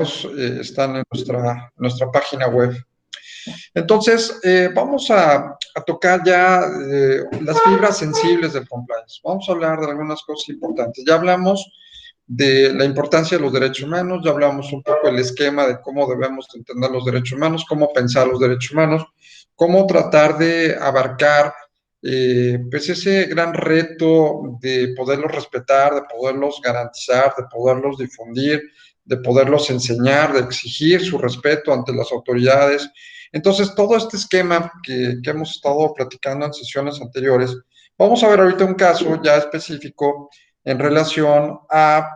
están en nuestra página web. Entonces, vamos a tocar ya las fibras sensibles del compliance. Vamos a hablar de algunas cosas importantes. Ya hablamos de la importancia de los derechos humanos, ya hablamos un poco del esquema de cómo debemos entender los derechos humanos, cómo pensar los derechos humanos, cómo tratar de abarcar pues ese gran reto de poderlos respetar, de poderlos garantizar, de poderlos difundir, de poderlos enseñar, de exigir su respeto ante las autoridades. Entonces, todo este esquema que hemos estado platicando en sesiones anteriores, vamos a ver ahorita un caso ya específico en relación a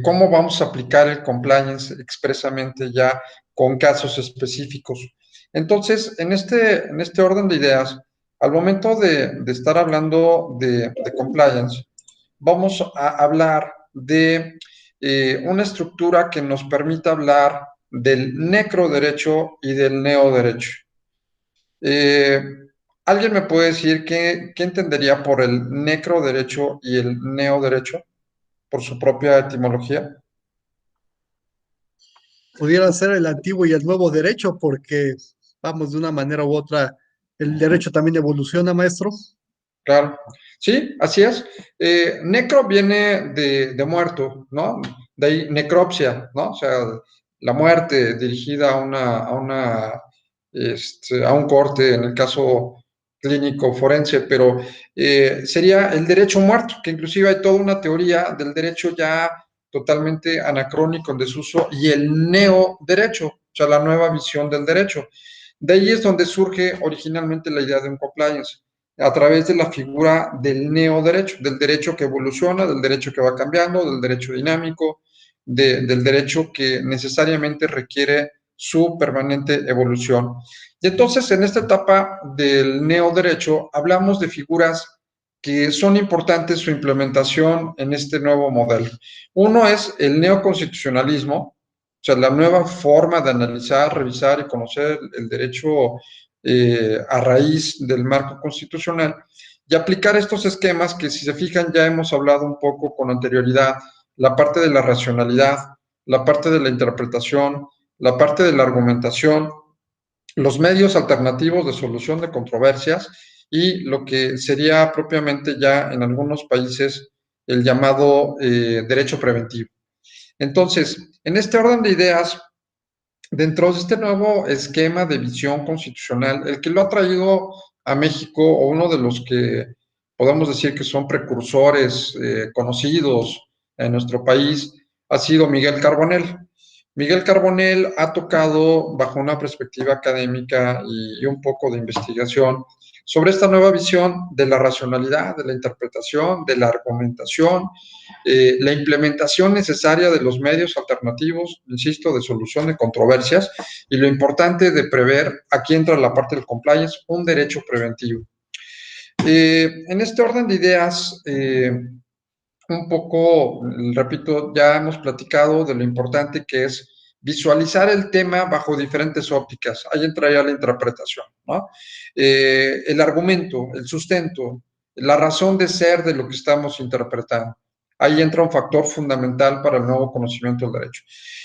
cómo vamos a aplicar el compliance expresamente ya con casos específicos. Entonces, en este orden de ideas, al momento de estar hablando de compliance, vamos a hablar de una estructura que nos permita hablar del necroderecho y del neoderecho. Eh, ¿Alguien me puede decir qué entendería por el necroderecho y el neoderecho, por su propia etimología? Pudiera ser el antiguo y el nuevo derecho, porque vamos, de una manera u otra, el derecho también evoluciona, maestro. Claro, sí, así es. Necro viene de muerto, ¿no? De ahí necropsia, ¿no? O sea, la muerte dirigida a un corte, en el caso clínico forense, pero sería el derecho muerto, que inclusive hay toda una teoría del derecho ya totalmente anacrónico, en desuso, y el neoderecho, o sea, la nueva visión del derecho. De ahí es donde surge originalmente la idea de un compliance a través de la figura del neoderecho, del derecho que evoluciona, del derecho que va cambiando, del derecho dinámico, del derecho que necesariamente requiere su permanente evolución. Y entonces, en esta etapa del neoderecho, hablamos de figuras que son importantes su implementación en este nuevo modelo. Uno es el neoconstitucionalismo, o sea, la nueva forma de analizar, revisar y conocer el derecho a raíz del marco constitucional y aplicar estos esquemas que, si se fijan, ya hemos hablado un poco con anterioridad, la parte de la racionalidad, la parte de la interpretación, la parte de la argumentación, los medios alternativos de solución de controversias y lo que sería propiamente ya en algunos países el llamado derecho preventivo. Entonces, en este orden de ideas, dentro de este nuevo esquema de visión constitucional, el que lo ha traído a México, o uno de los que podemos decir que son precursores conocidos en nuestro país, ha sido Miguel Carbonell. Miguel Carbonell ha tocado bajo una perspectiva académica y un poco de investigación sobre esta nueva visión de la racionalidad, de la interpretación, de la argumentación, la implementación necesaria de los medios alternativos, insisto, de solución de controversias y lo importante de prever, aquí entra la parte del compliance, un derecho preventivo. En este orden de ideas, un poco, repito, ya hemos platicado de lo importante que es visualizar el tema bajo diferentes ópticas. Ahí entraría la interpretación, ¿no? El argumento, el sustento, la razón de ser de lo que estamos interpretando. Ahí entra un factor fundamental para el nuevo conocimiento del derecho.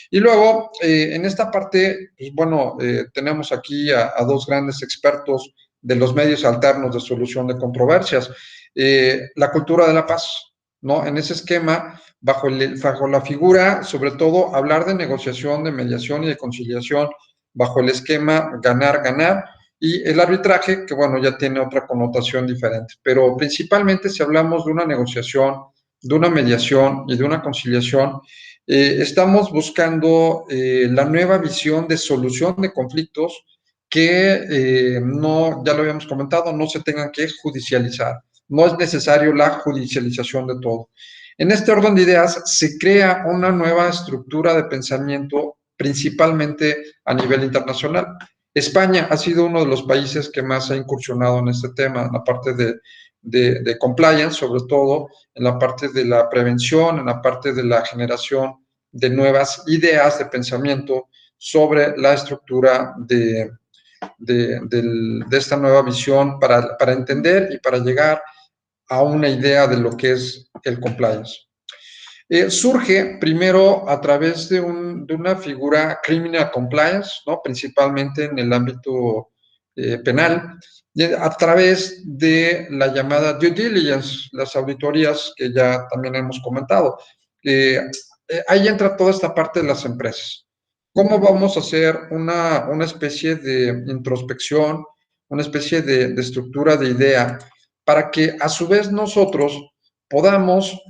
Y luego, en esta parte, pues bueno, tenemos aquí a dos grandes expertos de los medios alternos de solución de controversias. La cultura de la paz, ¿no? En ese esquema, bajo la figura, sobre todo, hablar de negociación, de mediación y de conciliación, bajo el esquema ganar-ganar, y el arbitraje, que bueno, ya tiene otra connotación diferente. Pero principalmente, si hablamos de una negociación, de una mediación y de una conciliación, estamos buscando la nueva visión de solución de conflictos que no, ya lo habíamos comentado, no se tengan que judicializar. No es necesario la judicialización de todo. En este orden de ideas se crea una nueva estructura de pensamiento, principalmente a nivel internacional. España ha sido uno de los países que más ha incursionado en este tema, en la parte de compliance, sobre todo en la parte de la prevención, en la parte de la generación de nuevas ideas de pensamiento sobre la estructura de esta nueva visión para entender y para llegar a una idea de lo que es el compliance. Surge primero a través de una figura criminal compliance, ¿no? Principalmente en el ámbito penal, a través de la llamada due diligence, las auditorías que ya también hemos comentado. Ahí entra toda esta parte de las empresas. ¿Cómo vamos a hacer una especie de introspección, una especie de estructura de idea para que a su vez nosotros podamos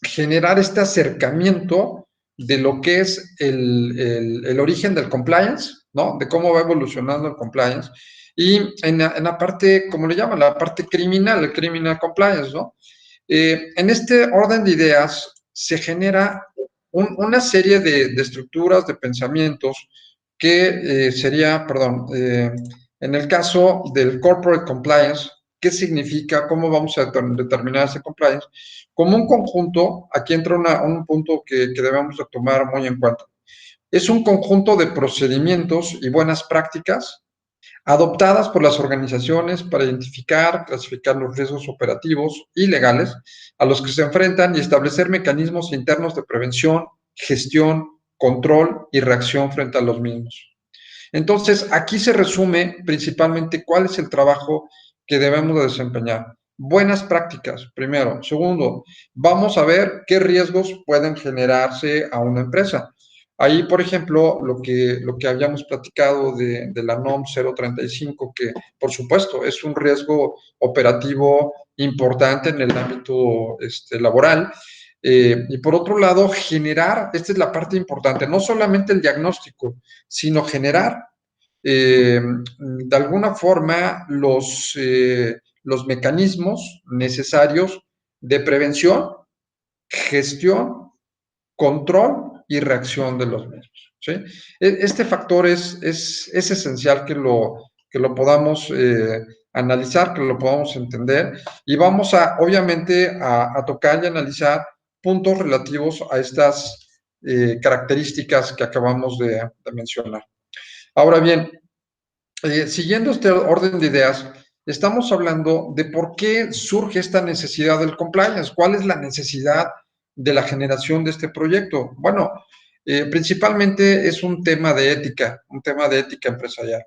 generar este acercamiento de lo que es el origen del compliance, ¿no? De cómo va evolucionando el compliance. Y en la parte, como le llaman, la parte criminal, el criminal compliance, ¿no? En este orden de ideas se genera una serie de estructuras, de pensamientos, que sería, perdón, en el caso del corporate compliance, ¿qué significa? ¿Cómo vamos a determinar ese compliance? Como un conjunto, aquí entra un punto que debemos de tomar muy en cuenta. Es un conjunto de procedimientos y buenas prácticas adoptadas por las organizaciones para identificar, clasificar los riesgos operativos y legales a los que se enfrentan y establecer mecanismos internos de prevención, gestión, control y reacción frente a los mismos. Entonces, aquí se resume principalmente cuál es el trabajo que debemos de desempeñar. Buenas prácticas, primero. Segundo, vamos a ver qué riesgos pueden generarse a una empresa. Ahí, por ejemplo, lo que habíamos platicado de la NOM 035, que por supuesto es un riesgo operativo importante en el ámbito laboral. Y por otro lado, generar, esta es la parte importante, no solamente el diagnóstico, sino generar de alguna forma los mecanismos necesarios de prevención, gestión, control y reacción de los mismos. ¿Sí? Este factor es esencial que lo podamos analizar, que lo podamos entender y vamos obviamente, a tocar y analizar puntos relativos a estas características que acabamos de mencionar. Ahora bien, siguiendo este orden de ideas, estamos hablando de por qué surge esta necesidad del compliance, cuál es la necesidad de la generación de este proyecto. Bueno, principalmente es un tema de ética empresarial.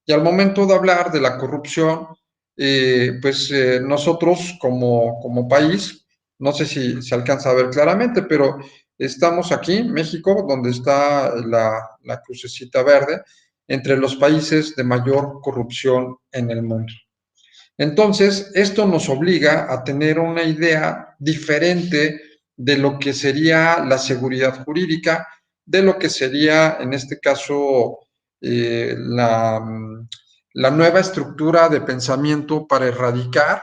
Y al momento de hablar de la corrupción, pues nosotros como país, no sé si se alcanza a ver claramente, pero estamos aquí, México, donde está la crucecita verde, entre los países de mayor corrupción en el mundo. Entonces, esto nos obliga a tener una idea diferente de lo que sería la seguridad jurídica, de lo que sería, en este caso, la nueva estructura de pensamiento para erradicar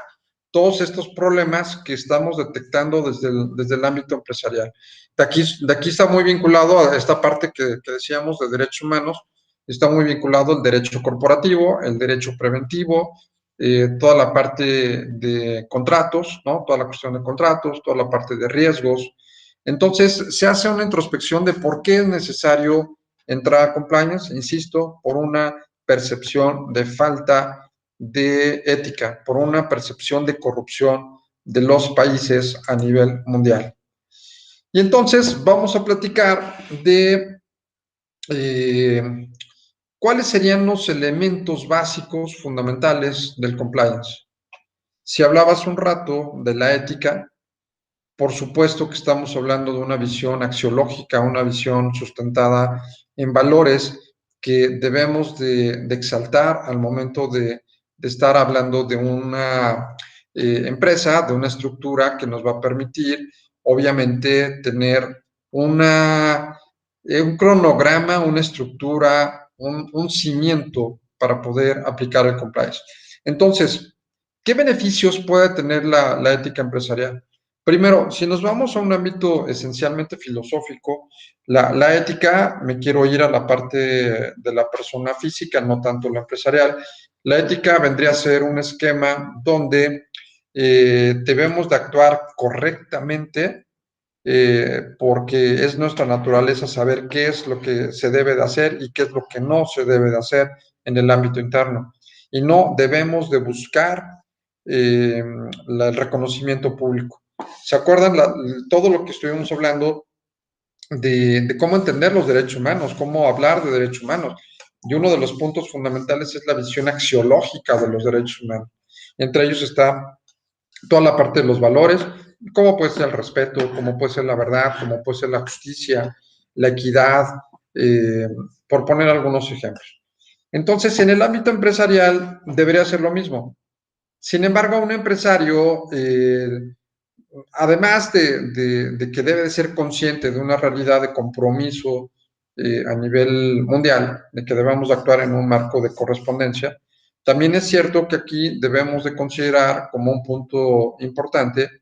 todos estos problemas que estamos detectando desde el ámbito empresarial. De aquí está muy vinculado a esta parte que decíamos de derechos humanos, está muy vinculado el derecho corporativo, el derecho preventivo, toda la parte de contratos, ¿no? Toda la cuestión de contratos, toda la parte de riesgos. Entonces, se hace una introspección de por qué es necesario entrar a compliance, insisto, por una percepción de falta de ética, por una percepción de corrupción de los países a nivel mundial. Y entonces vamos a platicar de cuáles serían los elementos básicos fundamentales del compliance. Si hablabas un rato de la ética, por supuesto que estamos hablando de una visión axiológica, una visión sustentada en valores que debemos de exaltar al momento de estar hablando de una empresa, de una estructura que nos va a permitir, obviamente, tener un cronograma, una estructura, un cimiento para poder aplicar el compliance. Entonces, ¿qué beneficios puede tener la ética empresarial? Primero, si nos vamos a un ámbito esencialmente filosófico, la ética, me quiero ir a la parte de la persona física, no tanto la empresarial. La ética vendría a ser un esquema donde debemos de actuar correctamente, porque es nuestra naturaleza saber qué es lo que se debe de hacer y qué es lo que no se debe de hacer en el ámbito interno. Y no debemos de buscar el reconocimiento público. ¿Se acuerdan todo lo que estuvimos hablando de cómo entender los derechos humanos, cómo hablar de derechos humanos? Y uno de los puntos fundamentales es la visión axiológica de los derechos humanos. Entre ellos está toda la parte de los valores, cómo puede ser el respeto, cómo puede ser la verdad, cómo puede ser la justicia, la equidad, eh, por poner algunos ejemplos. Entonces, en el ámbito empresarial debería ser lo mismo. Sin embargo, un empresario, además de que debe de ser consciente de una realidad de compromiso a nivel mundial, de que debemos actuar en un marco de correspondencia, también es cierto que aquí debemos de considerar como un punto importante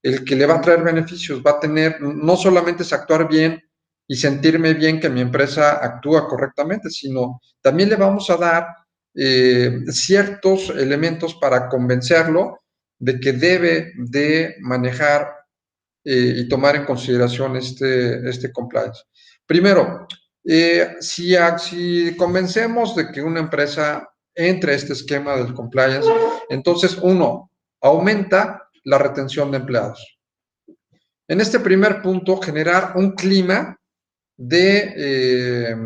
el que le va a traer beneficios, va a tener, no solamente es actuar bien y sentirme bien que mi empresa actúa correctamente, sino también le vamos a dar ciertos elementos para convencerlo de que debe de manejar y tomar en consideración este compliance. Primero, si convencemos de que una empresa entre a este esquema del compliance, entonces uno, aumenta la retención de empleados. En este primer punto, generar un clima de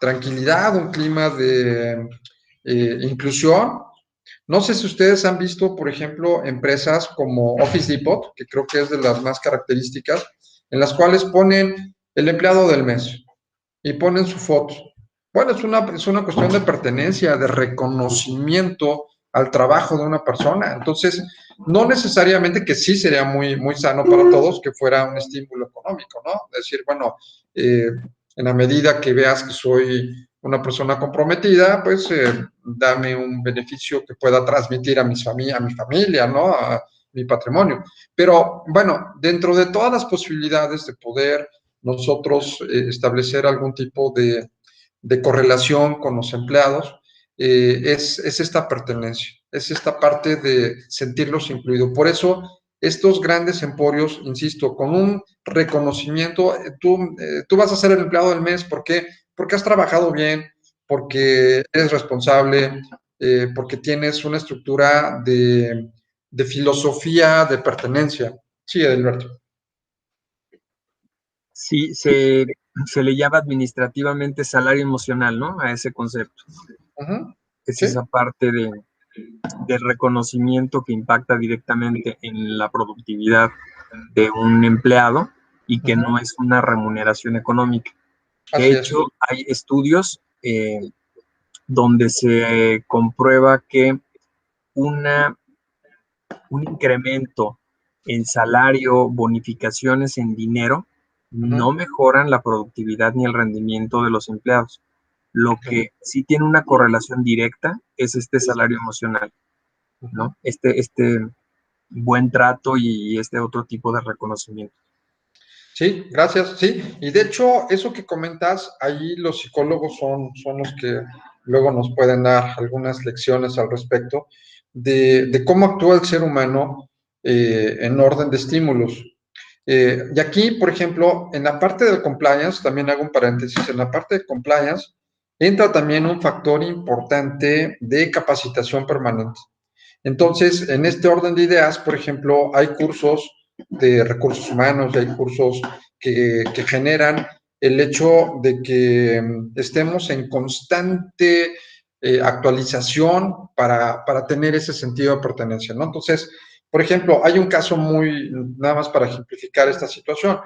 tranquilidad, un clima de inclusión. No sé si ustedes han visto, por ejemplo, empresas como Office Depot, que creo que es de las más características, en las cuales ponen el empleado del mes y ponen su foto. Bueno, es una cuestión de pertenencia, de reconocimiento al trabajo de una persona. Entonces, no necesariamente que sí sería muy, muy sano para todos que fuera un estímulo económico, ¿no? Es decir, bueno, en la medida que veas que soy una persona comprometida, pues dame un beneficio que pueda transmitir a mi familia, ¿no? A mi patrimonio. Pero bueno, dentro de todas las posibilidades de poder nosotros establecer algún tipo de correlación con los empleados, es esta pertenencia, es esta parte de sentirlos incluidos. Por eso, estos grandes emporios, insisto, con un reconocimiento, tú vas a ser el empleado del mes, ¿por qué? Porque has trabajado bien, porque eres responsable, porque tienes una estructura de filosofía de pertenencia. Sí, Edilberto. Sí, se le llama administrativamente salario emocional, ¿no? A ese concepto. Uh-huh. Es Sí. esa parte del reconocimiento que impacta directamente en la productividad de un empleado y que no es una remuneración económica. De Así es. hecho, hay estudios donde se comprueba que una, un incremento en salario, bonificaciones en dinero, no mejoran la productividad ni el rendimiento de los empleados. Lo que sí tiene una correlación directa es este salario emocional, ¿no? Este buen trato y este otro tipo de reconocimiento. Sí, gracias. Sí, y de hecho, eso que comentas, ahí los psicólogos son los que luego nos pueden dar algunas lecciones al respecto de cómo actúa el ser humano en orden de estímulos. Y aquí, por ejemplo, en la parte del compliance, también hago un paréntesis, en la parte de compliance entra también un factor importante de capacitación permanente. Entonces, en este orden de ideas, por ejemplo, hay cursos de recursos humanos, hay cursos que generan el hecho de que estemos en constante actualización para tener ese sentido de pertenencia, ¿no? Entonces, por ejemplo, hay un caso nada más para ejemplificar esta situación.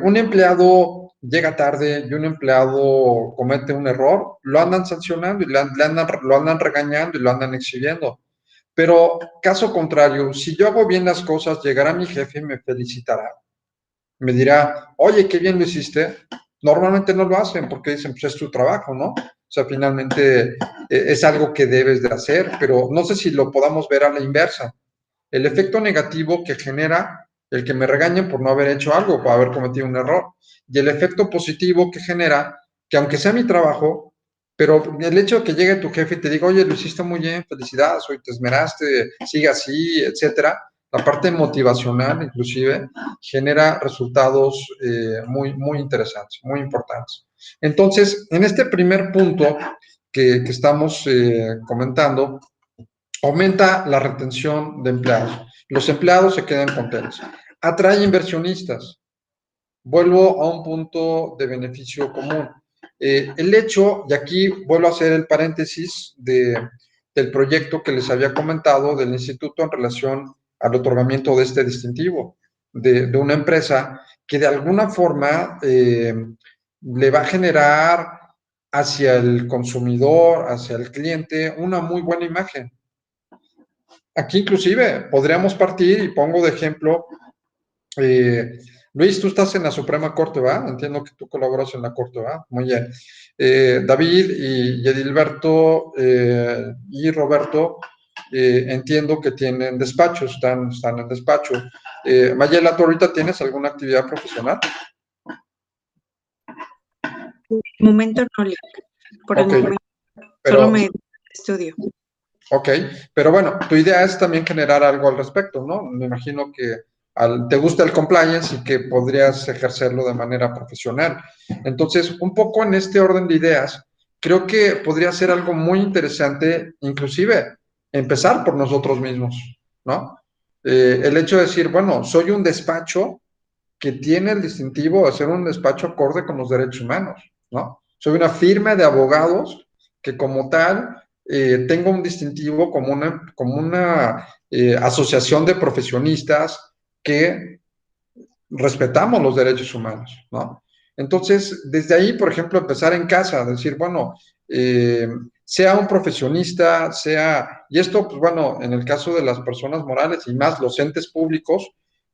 Un empleado llega tarde y un empleado comete un error, lo andan sancionando y lo andan regañando y lo andan exhibiendo. Pero caso contrario, si yo hago bien las cosas, llegará mi jefe y me felicitará. Me dirá, oye, qué bien lo hiciste. Normalmente no lo hacen porque dicen, pues es tu trabajo, ¿no? O sea, finalmente es algo que debes de hacer, pero no sé si lo podamos ver a la inversa. El efecto negativo que genera el que me regañen por no haber hecho algo, por haber cometido un error. Y el efecto positivo que genera que aunque sea mi trabajo, pero el hecho de que llegue tu jefe y te diga, oye, lo hiciste muy bien, felicidades, hoy te esmeraste, sigue así, etcétera, la parte motivacional inclusive genera resultados muy, muy interesantes, muy importantes. Entonces, en este primer punto que estamos comentando, aumenta la retención de empleados. Los empleados se quedan contentos. Atrae inversionistas. Vuelvo a un punto de beneficio común. El hecho, y aquí vuelvo a hacer el paréntesis del proyecto que les había comentado del instituto en relación al otorgamiento de este distintivo de una empresa que de alguna forma le va a generar hacia el consumidor, hacia el cliente, una muy buena imagen. Aquí inclusive podríamos partir, y pongo de ejemplo, Luis, tú estás en la Suprema Corte, ¿va? Entiendo que tú colaboras en la Corte, ¿va? Muy bien. David y Edilberto y Roberto, entiendo que tienen despachos, están en despacho. Mayela, ¿tú ahorita tienes alguna actividad profesional? Por el momento no, por el momento solo me estudio. Ok, pero bueno, tu idea es también generar algo al respecto, ¿no? Me imagino que te gusta el compliance y que podrías ejercerlo de manera profesional. Entonces, un poco en este orden de ideas, creo que podría ser algo muy interesante, inclusive empezar por nosotros mismos, ¿no? El hecho de decir, bueno, soy un despacho que tiene el distintivo de ser un despacho acorde con los derechos humanos, ¿no? Soy una firma de abogados que como tal tengo un distintivo como una asociación de profesionistas que respetamos los derechos humanos, ¿no? Entonces, desde ahí, por ejemplo, empezar en casa, decir, bueno, sea un profesionista, y esto, pues bueno, en el caso de las personas morales y más los entes públicos,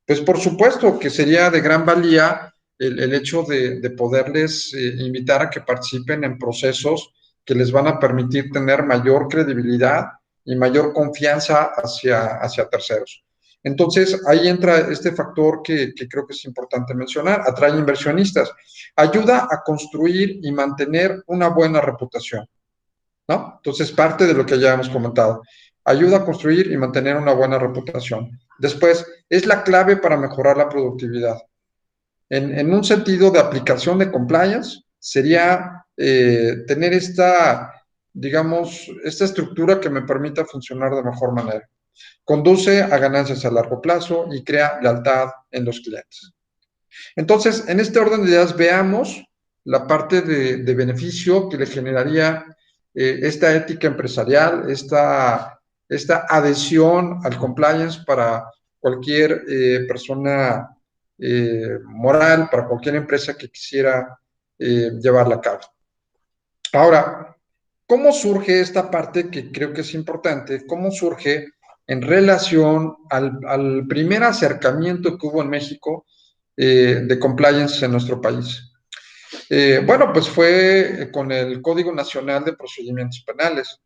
pues por supuesto que sería de gran valía el hecho de poderles invitar a que participen en procesos que les van a permitir tener mayor credibilidad y mayor confianza hacia terceros. Entonces, ahí entra este factor que creo que es importante mencionar, atrae inversionistas, ayuda a construir y mantener una buena reputación, ¿no? Entonces, parte de lo que ya hemos comentado, ayuda a construir y mantener una buena reputación. Después, es la clave para mejorar la productividad. En un sentido de aplicación de compliance, sería tener digamos, esta estructura que me permita funcionar de mejor manera. Conduce a ganancias a largo plazo y crea lealtad en los clientes. Entonces, en este orden de ideas, veamos la parte de beneficio que le generaría esta ética empresarial, esta adhesión al compliance para cualquier persona moral, para cualquier empresa que quisiera llevarla a cabo. Ahora, ¿cómo surge esta parte que creo que es importante? ¿Cómo surge en relación al primer acercamiento que hubo en México de compliance en nuestro país? Bueno, pues fue con el Código Nacional de Procedimientos Penales.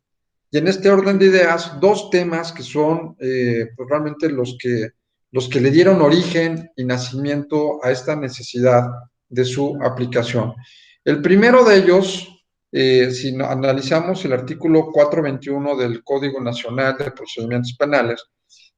Y en este orden de ideas, dos temas que son pues realmente los que le dieron origen y nacimiento a esta necesidad de su aplicación. El primero de ellos, si analizamos el artículo 421 del Código Nacional de Procedimientos Penales,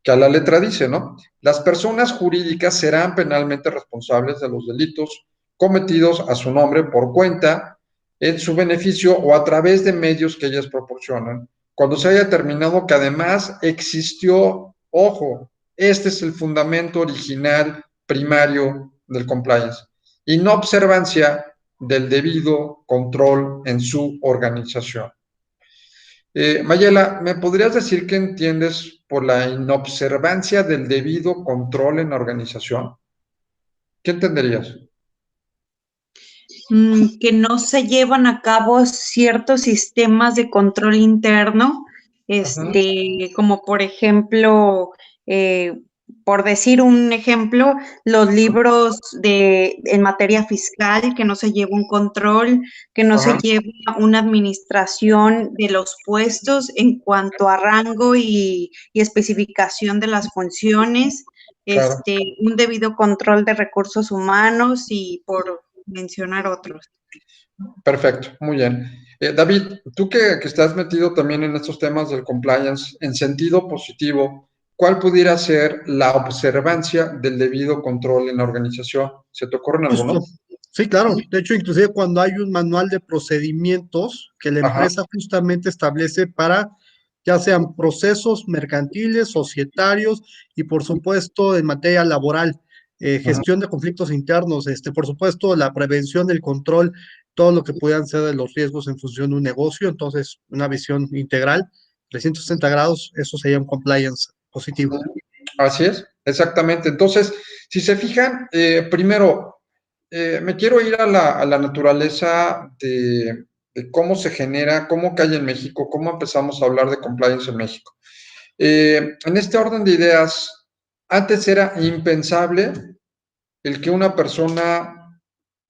que a la letra dice, ¿no? Las personas jurídicas serán penalmente responsables de los delitos cometidos a su nombre por cuenta, en su beneficio o a través de medios que ellas proporcionan, cuando se haya determinado que además existió, ojo, este es el fundamento original primario del compliance, inobservancia del debido control en su organización. Mayela, ¿me podrías decir qué entiendes por la inobservancia del debido control en la organización? ¿Qué entenderías? Que no se llevan a cabo ciertos sistemas de control interno, como por ejemplo, por decir un ejemplo, los libros en materia fiscal, que no se lleva un control, que no se lleva una administración de los puestos en cuanto a rango y especificación de las funciones, Claro. un debido control de recursos humanos y por mencionar otros. Perfecto, muy bien. David, tú que estás metido también en estos temas del compliance, en sentido positivo, ¿cuál pudiera ser la observancia del debido control en la organización? ¿Se te ocurren algunos? Justo. Sí, claro. De hecho, inclusive cuando hay un manual de procedimientos que la Ajá. empresa justamente establece para ya sean procesos mercantiles, societarios y por supuesto en materia laboral, gestión de conflictos internos, por supuesto la prevención, el control, todo lo que puedan ser de los riesgos en función de un negocio, entonces una visión integral, 360 grados, eso sería un compliance positivo. Así es, exactamente. Entonces, si se fijan, primero, me quiero ir a la naturaleza de cómo se genera, cómo cae en México, cómo empezamos a hablar de compliance en México. En este orden de ideas, antes era impensable el que una persona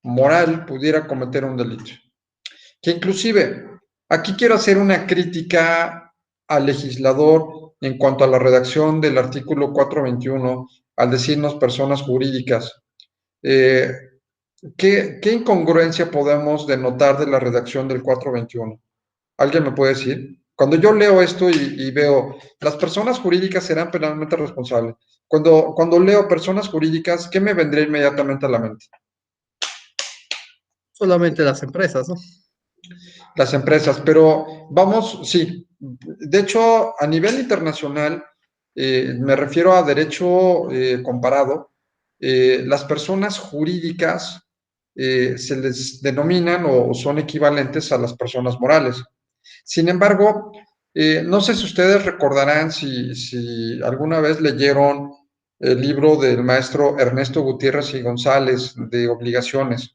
moral pudiera cometer un delito. Que inclusive, aquí quiero hacer una crítica al legislador en cuanto a la redacción del artículo 421, al decirnos personas jurídicas. Eh, ¿qué incongruencia podemos denotar de la redacción del 421? ¿Alguien me puede decir? Cuando yo leo esto y veo, las personas jurídicas serán penalmente responsables. Cuando leo personas jurídicas, ¿qué me vendría inmediatamente a la mente? Solamente las empresas, ¿no? Las empresas, pero vamos, sí. De hecho, a nivel internacional, me refiero a derecho comparado, las personas jurídicas se les denominan o son equivalentes a las personas morales. Sin embargo, no sé si ustedes recordarán si alguna vez leyeron el libro del maestro Ernesto Gutiérrez y González de Obligaciones.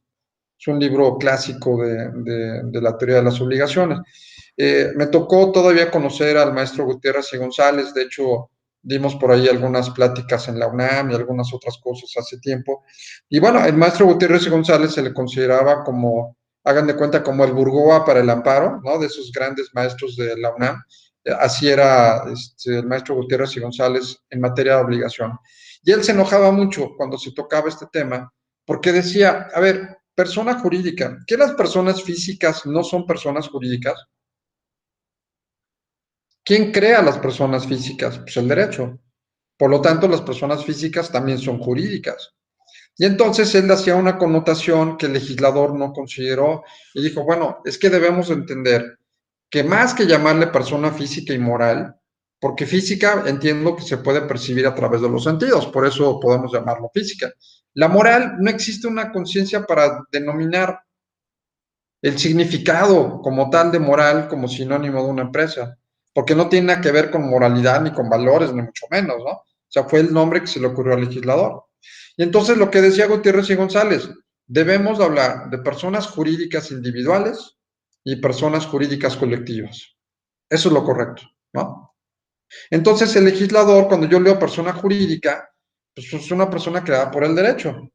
Es un libro clásico de la teoría de las obligaciones. Me tocó todavía conocer al maestro Gutiérrez y González, de hecho, dimos por ahí algunas pláticas en la UNAM y algunas otras cosas hace tiempo. Y bueno, el maestro Gutiérrez y González se le consideraba como, hagan de cuenta, como el Burgoa para el amparo, ¿no? De esos grandes maestros de la UNAM. Así era el maestro Gutiérrez y González en materia de obligación. Y él se enojaba mucho cuando se tocaba este tema, porque decía, a ver, persona jurídica, ¿qué las personas físicas no son personas jurídicas? ¿Quién crea las personas físicas? Pues el derecho. Por lo tanto, las personas físicas también son jurídicas. Y entonces él hacía una connotación que el legislador no consideró y dijo, bueno, es que debemos entender que más que llamarle persona física y moral, porque física entiendo que se puede percibir a través de los sentidos, por eso podemos llamarlo física. La moral, no existe una conciencia para denominar el significado como tal de moral como sinónimo de una empresa, porque no tiene nada que ver con moralidad ni con valores, ni mucho menos, ¿no? O sea, fue el nombre que se le ocurrió al legislador. Y entonces lo que decía Gutiérrez y González, debemos hablar de personas jurídicas individuales y personas jurídicas colectivas. Eso es lo correcto, ¿no? Entonces el legislador, cuando yo leo persona jurídica, pues es una persona creada por el derecho.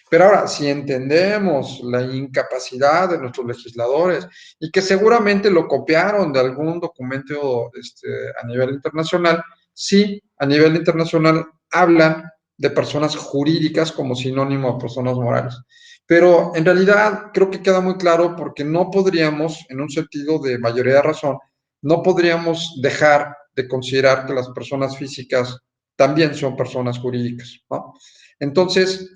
Pero ahora, si entendemos la incapacidad de nuestros legisladores y que seguramente lo copiaron de algún documento a nivel internacional, sí, a nivel internacional hablan de personas jurídicas como sinónimo de personas morales. Pero en realidad creo que queda muy claro porque no podríamos, en un sentido de mayoría de razón, no podríamos dejar de considerar que las personas físicas también son personas jurídicas, ¿no? Entonces,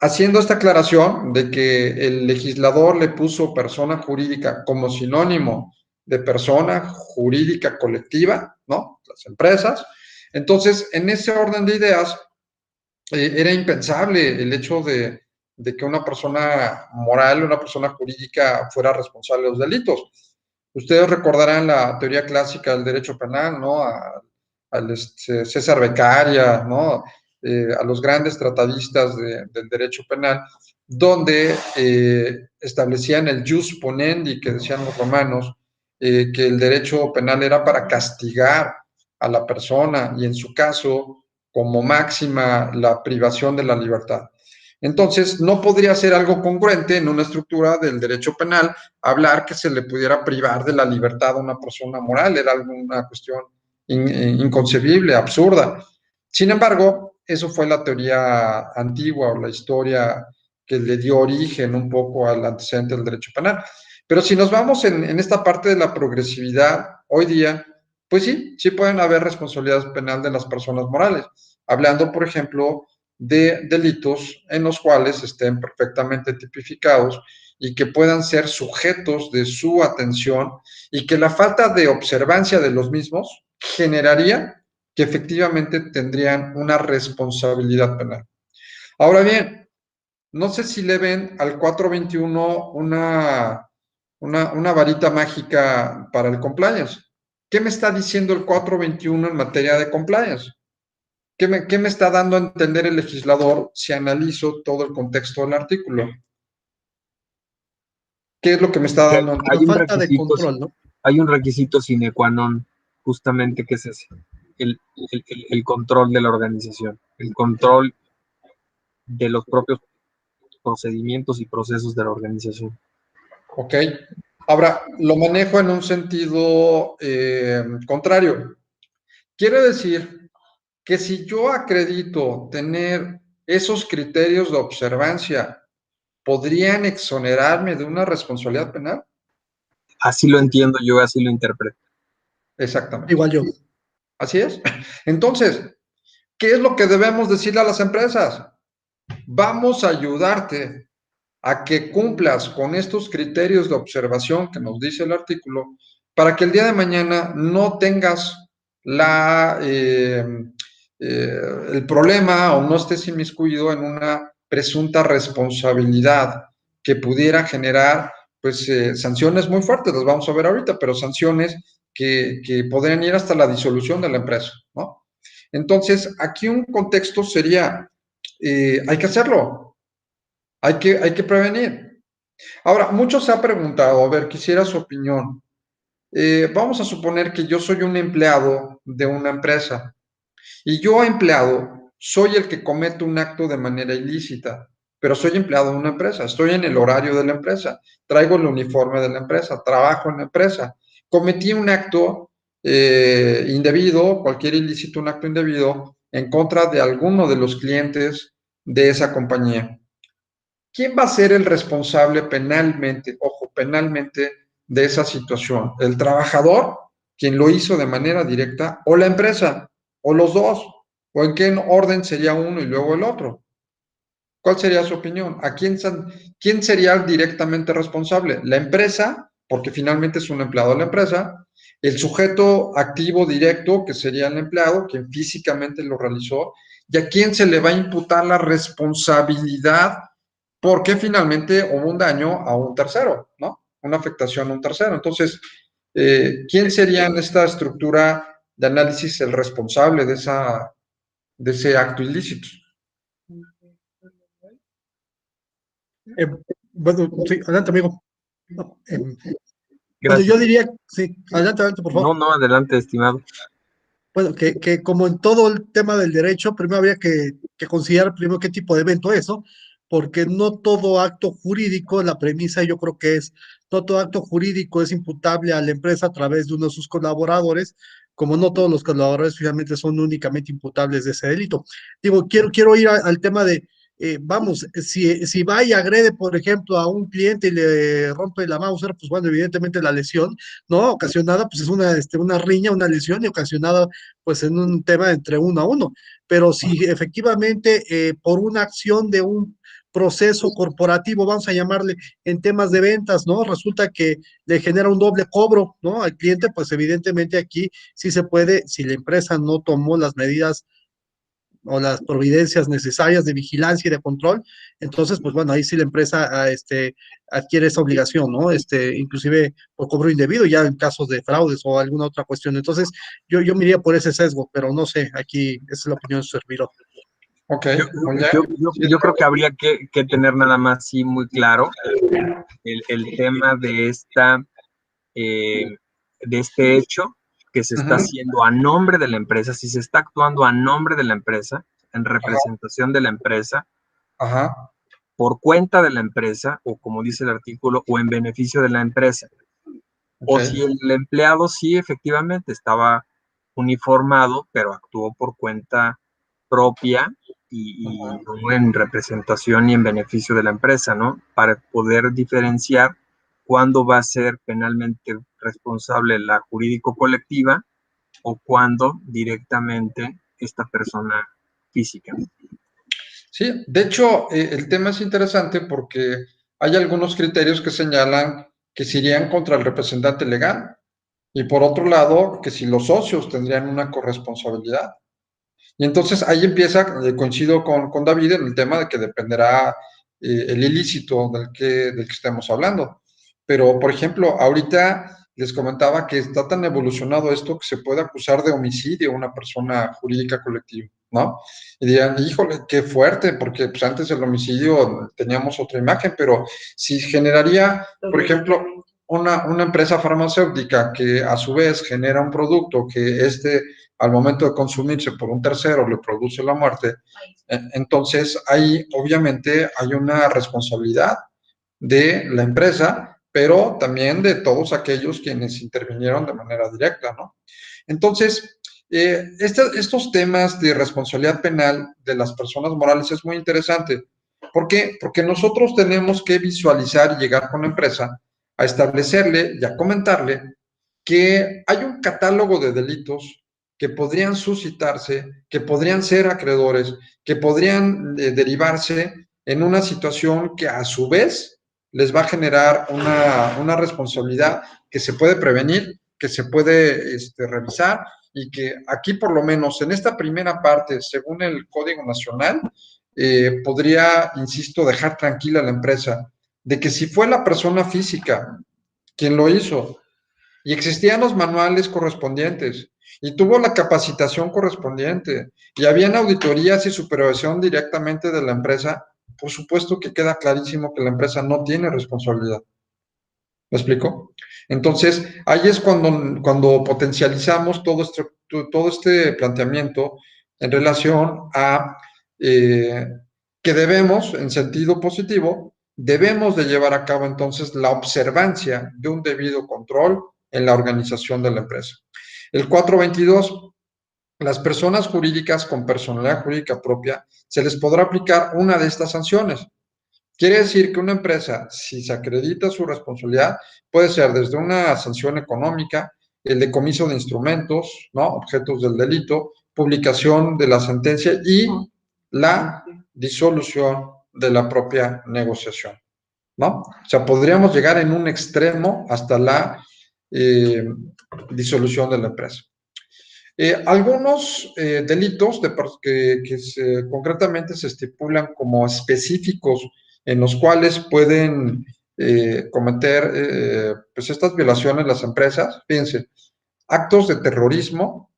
haciendo esta aclaración de que el legislador le puso persona jurídica como sinónimo de persona jurídica colectiva, ¿no? Las empresas. Entonces, en ese orden de ideas, era impensable el hecho de que una persona moral, una persona jurídica fuera responsable de los delitos. Ustedes recordarán la teoría clásica del derecho penal, ¿no? Al César Beccaria, ¿no? A los grandes tratadistas del derecho penal, donde establecían el jus ponendi, que decían los romanos, que el derecho penal era para castigar a la persona y en su caso, como máxima, la privación de la libertad. Entonces, no podría ser algo congruente en una estructura del derecho penal hablar que se le pudiera privar de la libertad a una persona moral, era una cuestión inconcebible, absurda. Sin embargo, eso fue la teoría antigua o la historia que le dio origen un poco al antecedente del derecho penal. Pero si nos vamos en esta parte de la progresividad, hoy día, pues sí, sí pueden haber responsabilidades penal de las personas morales. Hablando, por ejemplo, de delitos en los cuales estén perfectamente tipificados y que puedan ser sujetos de su atención y que la falta de observancia de los mismos generaría que efectivamente tendrían una responsabilidad penal. Ahora bien, no sé si le ven al 421 una varita mágica para el compliance. ¿Qué me está diciendo el 421 en materia de compliance? ¿Qué me está dando a entender el legislador si analizo todo el contexto del artículo? ¿Qué es lo que me está dando a Hay entender? un Falta de requisito, control, ¿no? hay un requisito sine qua non, justamente que es ese, el control de la organización, el control de los propios procedimientos y procesos de la organización. Ok. Ahora, lo manejo en un sentido contrario. Quiere decir que si yo acredito tener esos criterios de observancia, ¿podrían exonerarme de una responsabilidad penal? Así lo entiendo yo, así lo interpreto. Exactamente. Igual yo. Así es. Entonces, ¿qué es lo que debemos decirle a las empresas? Vamos a ayudarte a que cumplas con estos criterios de observación que nos dice el artículo, para que el día de mañana no tengas el problema o no estés inmiscuido en una presunta responsabilidad que pudiera generar pues sanciones muy fuertes, las vamos a ver ahorita, pero sanciones que podrían ir hasta la disolución de la empresa, ¿no? Entonces, aquí un contexto sería, hay que hacerlo, hay que prevenir. Ahora, mucho se ha preguntado, a ver, quisiera su opinión. Vamos a suponer que yo soy un empleado de una empresa y yo, empleado, soy el que comete un acto de manera ilícita, pero soy empleado de una empresa, estoy en el horario de la empresa, traigo el uniforme de la empresa, trabajo en la empresa, cometí un acto indebido, cualquier ilícito, un acto indebido en contra de alguno de los clientes de esa compañía. ¿Quién va a ser el responsable penalmente, ojo, penalmente de esa situación? ¿El trabajador, quien lo hizo de manera directa, o la empresa, o los dos? ¿O en qué orden sería uno y luego el otro? ¿Cuál sería su opinión? ¿Quién sería directamente responsable? ¿La empresa, porque finalmente es un empleado de la empresa? ¿El sujeto activo directo, que sería el empleado, quien físicamente lo realizó? ¿Y a quién se le va a imputar la responsabilidad? Porque finalmente hubo un daño a un tercero, ¿no? Una afectación a un tercero. Entonces, ¿quién sería en esta estructura de análisis el responsable de ese acto ilícito? Eh, bueno, sí, adelante, amigo. No, bueno, Gracias. yo diría, sí, adelante, por favor. No, no, adelante, estimado. Bueno, que como en todo el tema del derecho, primero habría que considerar primero qué tipo de evento es, ¿no? Porque no todo acto jurídico, la premisa yo creo que es, no todo acto jurídico es imputable a la empresa a través de uno de sus colaboradores, como no todos los colaboradores finalmente son únicamente imputables de ese delito. Digo, quiero ir al tema de, vamos, si va y agrede, por ejemplo, a un cliente y le rompe la Mauser, pues bueno, evidentemente la lesión, ¿no? Ocasionada, pues es una riña, una lesión y ocasionada pues en un tema entre uno a uno. Pero si efectivamente por una acción de un proceso corporativo, vamos a llamarle en temas de ventas, ¿no? Resulta que le genera un doble cobro, ¿no? Al cliente, pues evidentemente aquí sí se puede, si la empresa no tomó las medidas o las providencias necesarias de vigilancia y de control, entonces, pues bueno, ahí sí la empresa adquiere esa obligación, ¿no? Inclusive por cobro indebido, ya en casos de fraudes o alguna otra cuestión. Entonces, yo me iría por ese sesgo, pero no sé, aquí esa es la opinión de su servidor. Ok, Yo, muy bien. yo creo que habría que tener nada más sí muy claro el tema de este hecho que se está Ujú. haciendo a nombre de la empresa, si se está actuando a nombre de la empresa, en Ajá, representación de la empresa, ajá, por cuenta de la empresa, o como dice el artículo, o en beneficio de la empresa. ok. O si el empleado sí efectivamente estaba uniformado, pero actuó por cuenta propia y no en representación y en beneficio de la empresa, ¿no? Para poder diferenciar cuándo va a ser penalmente responsable la jurídico colectiva o cuándo directamente esta persona física. Sí, de hecho, el tema es interesante porque hay algunos criterios que señalan que se irían contra el representante legal. y por otro lado, que si los socios tendrían una corresponsabilidad. Y entonces ahí empieza, coincido con David en el tema de que dependerá el ilícito del que estemos hablando. Pero, por ejemplo, ahorita les comentaba que está tan evolucionado esto que se puede acusar de homicidio a una persona jurídica colectiva, ¿no? Y dirán, híjole, qué fuerte, porque pues, antes del homicidio teníamos otra imagen, pero si generaría, por ejemplo, una empresa farmacéutica que a su vez genera un producto que al momento de consumirse por un tercero le produce la muerte, entonces ahí obviamente hay una responsabilidad de la empresa, pero también de todos aquellos quienes intervinieron de manera directa, ¿no? Entonces, estos temas de responsabilidad penal de las personas morales es muy interesante. ¿Por qué? Porque nosotros tenemos que visualizar y llegar con la empresa a establecerle y a comentarle que hay un catálogo de delitos que podrían suscitarse, que podrían ser acreedores, que podrían derivarse en una situación que a su vez les va a generar una responsabilidad que se puede prevenir, que se puede revisar y que aquí por lo menos en esta primera parte, según el Código Nacional, podría, insisto, dejar tranquila a la empresa de que si fue la persona física quien lo hizo, y existían los manuales correspondientes y tuvo la capacitación correspondiente y habían auditorías y supervisión directamente de la empresa, por supuesto que queda clarísimo que la empresa no tiene responsabilidad. ¿Me explico? Entonces, ahí es cuando potencializamos todo este planteamiento en relación a que debemos, en sentido positivo, debemos de llevar a cabo entonces la observancia de un debido control en la organización de la empresa. El 422, las personas jurídicas con personalidad jurídica propia, se les podrá aplicar una de estas sanciones. Quiere decir que una empresa, si se acredita su responsabilidad, puede ser desde una sanción económica, el decomiso de instrumentos, ¿no? Objetos del delito, publicación de la sentencia y la disolución de la propia negociación, ¿no? O sea, podríamos llegar en un extremo hasta la disolución de la empresa. Algunos delitos concretamente se estipulan como específicos en los cuales pueden cometer pues estas violaciones las empresas. Fíjense, actos de terrorismo,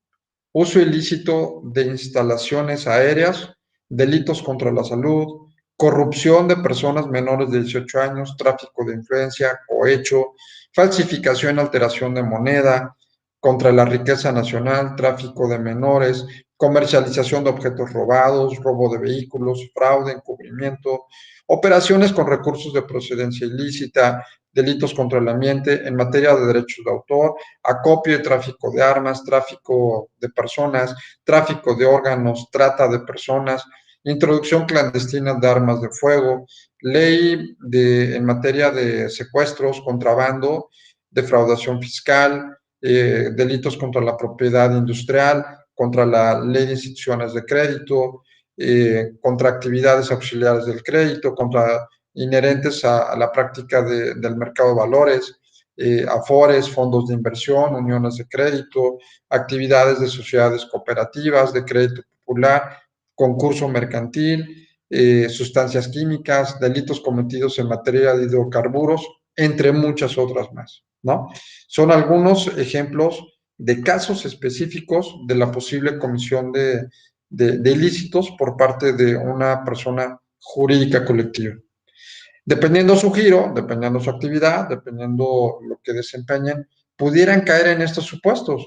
uso ilícito de instalaciones aéreas, delitos contra la salud, corrupción de personas menores de 18 años, tráfico de influencia, cohecho, falsificación, alteración de moneda, contra la riqueza nacional, tráfico de menores, comercialización de objetos robados, robo de vehículos, fraude, encubrimiento, operaciones con recursos de procedencia ilícita, delitos contra el ambiente en materia de derechos de autor, acopio y tráfico de armas, tráfico de personas, tráfico de órganos, trata de personas, introducción clandestina de armas de fuego, ley en materia de secuestros, contrabando, defraudación fiscal, delitos contra la propiedad industrial, contra la ley de instituciones de crédito, contra actividades auxiliares del crédito, contra inherentes a la práctica del mercado de valores, afores, fondos de inversión, uniones de crédito, actividades de sociedades cooperativas, de crédito popular, concurso mercantil, sustancias químicas, delitos cometidos en materia de hidrocarburos, entre muchas otras más, ¿no? Son algunos ejemplos de casos específicos de la posible comisión de ilícitos por parte de una persona jurídica colectiva. Dependiendo su giro, dependiendo su actividad, dependiendo lo que desempeñen, pudieran caer en estos supuestos.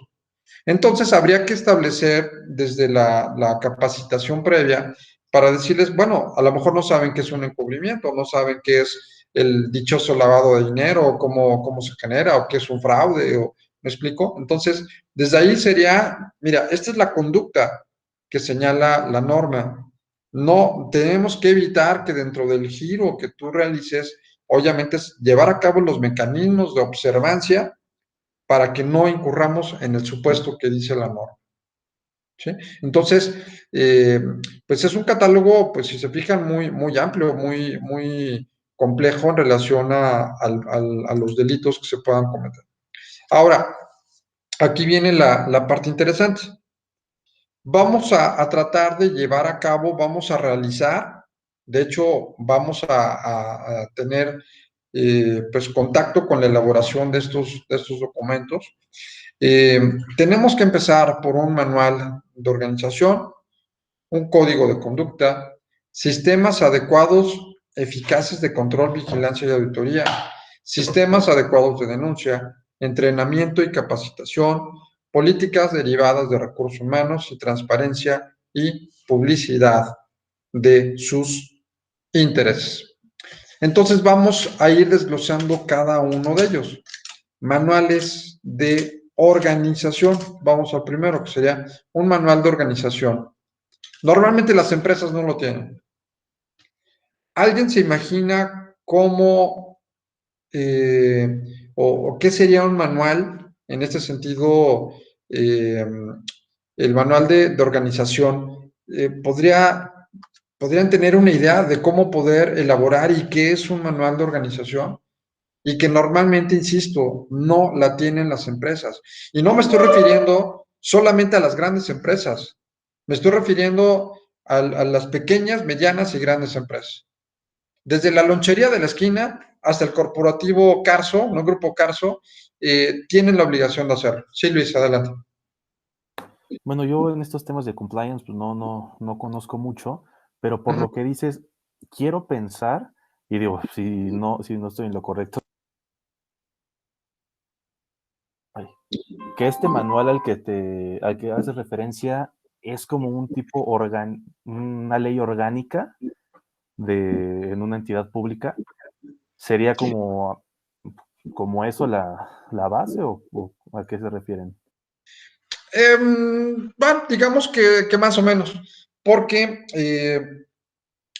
Entonces, habría que establecer desde la capacitación previa para decirles, bueno, a lo mejor no saben qué es un encubrimiento, no saben qué es el dichoso lavado de dinero, o cómo se genera, o qué es un fraude, ¿me explico? Entonces, desde ahí sería, mira, esta es la conducta que señala la norma. No, tenemos que evitar que dentro del giro que tú realices, obviamente, es llevar a cabo los mecanismos de observancia para que no incurramos en el supuesto que dice la norma. ¿Sí? Entonces, pues es un catálogo, pues si se fijan, muy amplio, muy complejo en relación a los delitos que se puedan cometer. Ahora, aquí viene la parte interesante. Vamos a tratar de llevar a cabo, vamos a realizar, de hecho, vamos a tener pues contacto con la elaboración de estos documentos. Tenemos que empezar por un manual de organización, un código de conducta, sistemas adecuados, eficaces de control, vigilancia y auditoría, sistemas adecuados de denuncia, entrenamiento y capacitación, políticas derivadas de recursos humanos y transparencia y publicidad de sus intereses. Entonces vamos a ir desglosando cada uno de ellos. Manuales de organización. Vamos al primero, que sería un manual de organización. Normalmente las empresas no lo tienen. ¿Alguien se imagina cómo o qué sería un manual en este sentido? El manual de organización. ¿Podrían tener una idea de cómo poder elaborar y qué es un manual de organización? Y que normalmente, insisto, no la tienen las empresas. Y no me estoy refiriendo solamente a las grandes empresas, me estoy refiriendo a las pequeñas, medianas y grandes empresas. Desde la lonchería de la esquina hasta el corporativo Carso, no Grupo Carso, tienen la obligación de hacerlo. Sí, Luis, adelante. Bueno, yo en estos temas de compliance pues no conozco mucho, pero por lo que dices, quiero pensar, y digo, si no estoy en lo correcto, que este manual al que haces referencia es como un tipo una ley orgánica en una entidad pública. ¿Sería como eso la base o a qué se refieren? Bueno, digamos que más o menos, porque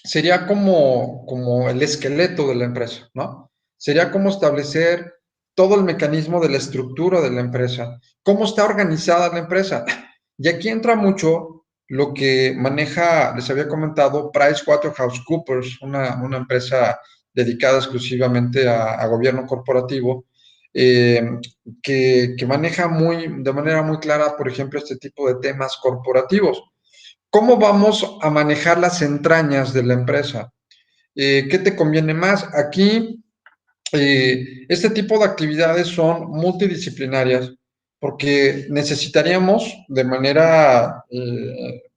sería como el esqueleto de la empresa, ¿no? Sería como establecer todo el mecanismo de la estructura de la empresa, cómo está organizada la empresa. Y aquí entra mucho lo que maneja, les había comentado, PricewaterhouseCoopers, una empresa dedicada exclusivamente a gobierno corporativo, eh, que maneja de manera muy clara, por ejemplo, este tipo de temas corporativos. ¿Cómo vamos a manejar las entrañas de la empresa? ¿Qué te conviene más? Aquí, este tipo de actividades son multidisciplinarias porque necesitaríamos de manera,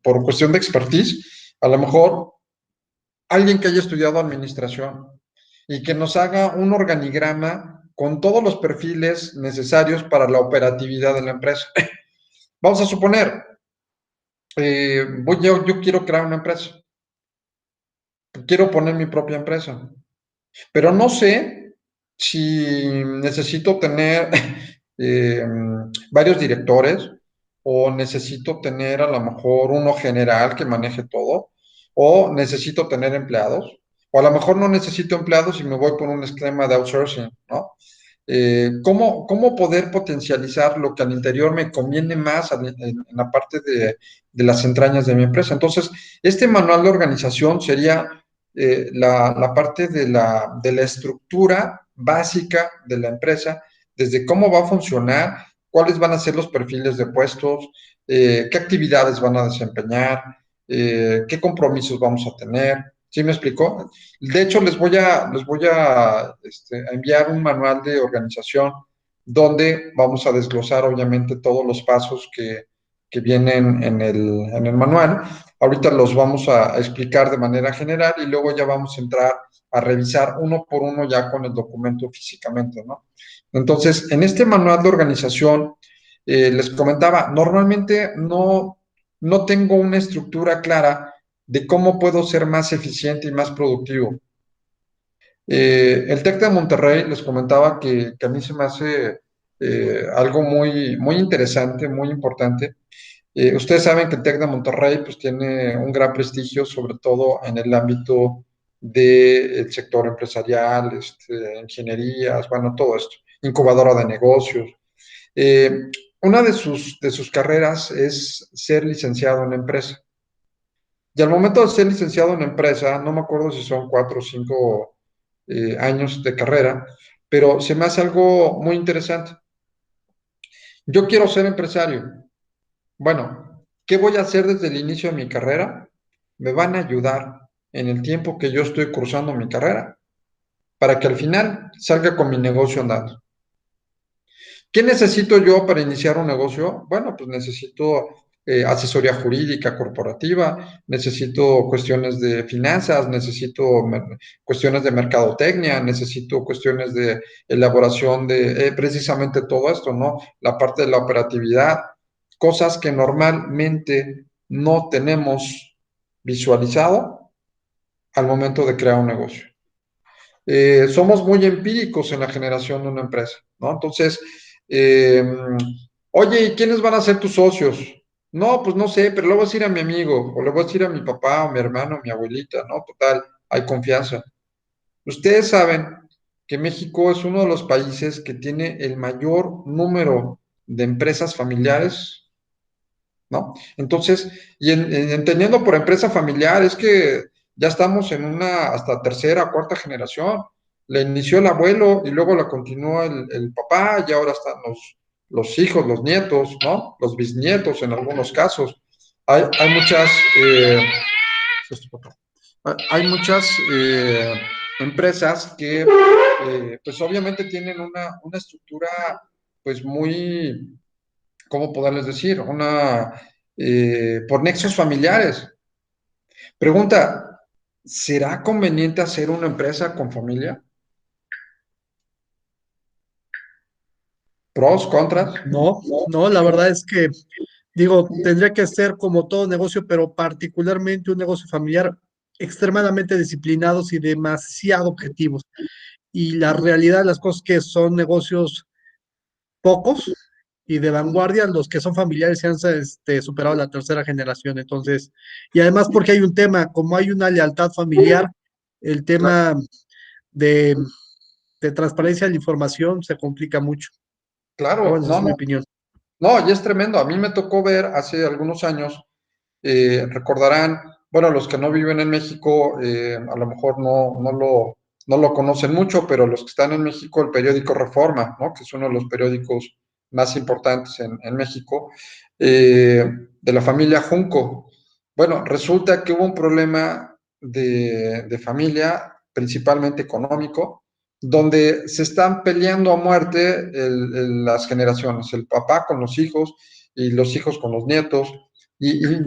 por cuestión de expertise, a lo mejor alguien que haya estudiado administración y que nos haga un organigrama con todos los perfiles necesarios para la operatividad de la empresa. Vamos a suponer, yo quiero crear una empresa, quiero poner mi propia empresa, pero no sé si necesito tener eh, varios directores o necesito tener a lo mejor uno general que maneje todo o necesito tener empleados o a lo mejor no necesito empleados y me voy por un esquema de outsourcing, ¿no? ¿Cómo poder potencializar lo que al interior me conviene más en la parte de las entrañas de mi empresa? Entonces, este manual de organización sería la parte de la estructura básica de la empresa, desde cómo va a funcionar, cuáles van a ser los perfiles de puestos, qué actividades van a desempeñar, qué compromisos vamos a tener. ¿Sí me explicó? De hecho, les voy a enviar un manual de organización donde vamos a desglosar, obviamente, todos los pasos que vienen en el manual. Ahorita los vamos a explicar de manera general y luego ya vamos a entrar a revisar uno por uno ya con el documento físicamente, ¿no? Entonces, en este manual de organización, les comentaba, normalmente no tengo una estructura clara de cómo puedo ser más eficiente y más productivo. El TEC de Monterrey les comentaba que a mí se me hace algo muy, muy interesante, muy importante. Ustedes saben que el TEC de Monterrey pues, tiene un gran prestigio, sobre todo en el ámbito del sector empresarial, ingenierías, bueno, todo esto, incubadora de negocios. Una de sus carreras es ser licenciado en empresa. Y al momento de ser licenciado en empresa, no me acuerdo si son 4 o 5 años de carrera, pero se me hace algo muy interesante. Yo quiero ser empresario. Bueno, ¿qué voy a hacer desde el inicio de mi carrera? Me van a ayudar en el tiempo que yo estoy cursando mi carrera para que al final salga con mi negocio andando. ¿Qué necesito yo para iniciar un negocio? Bueno, pues necesito asesoría jurídica corporativa, necesito cuestiones de finanzas, necesito cuestiones de mercadotecnia, necesito cuestiones de elaboración de precisamente todo esto, ¿no? La parte de la operatividad, cosas que normalmente no tenemos visualizado al momento de crear un negocio. Somos muy empíricos en la generación de una empresa, ¿no? Entonces, eh, oye, ¿y quiénes van a ser tus socios? No, pues no sé, pero le voy a decir a mi amigo, o le voy a decir a mi papá, o mi hermano, o mi abuelita, ¿no? Total, hay confianza. Ustedes saben que México es uno de los países que tiene el mayor número de empresas familiares, ¿no? Entonces, entendiendo por empresa familiar, es que ya estamos en una hasta tercera, cuarta generación. La inició el abuelo y luego la continuó el papá y ahora están los hijos, los nietos, ¿no? Los bisnietos en algunos casos. Hay muchas, hay muchas empresas que, pues obviamente tienen una estructura, pues muy, ¿cómo poderles decir? Por nexos familiares. Pregunta, ¿será conveniente hacer una empresa con familia? ¿Pros, contras? No, no, la verdad es que, digo, tendría que ser como todo negocio, pero particularmente un negocio familiar extremadamente disciplinados y demasiado objetivos. Y la realidad de las cosas que son negocios pocos y de vanguardia, los que son familiares se han superado la tercera generación. Entonces, y además porque hay un tema, como hay una lealtad familiar, el tema de, de transparencia de la información se complica mucho. Pero Claro, bueno, esa no, es mi no, opinión. no, y es tremendo. A mí me tocó ver hace algunos años, recordarán, bueno, los que no viven en México, a lo mejor no lo conocen mucho, pero los que están en México, el periódico Reforma, ¿no? Que es uno de los periódicos más importantes en México, de la familia Junco. Bueno, resulta que hubo un problema de familia, principalmente económico, donde se están peleando a muerte las generaciones, el papá con los hijos y los hijos con los nietos.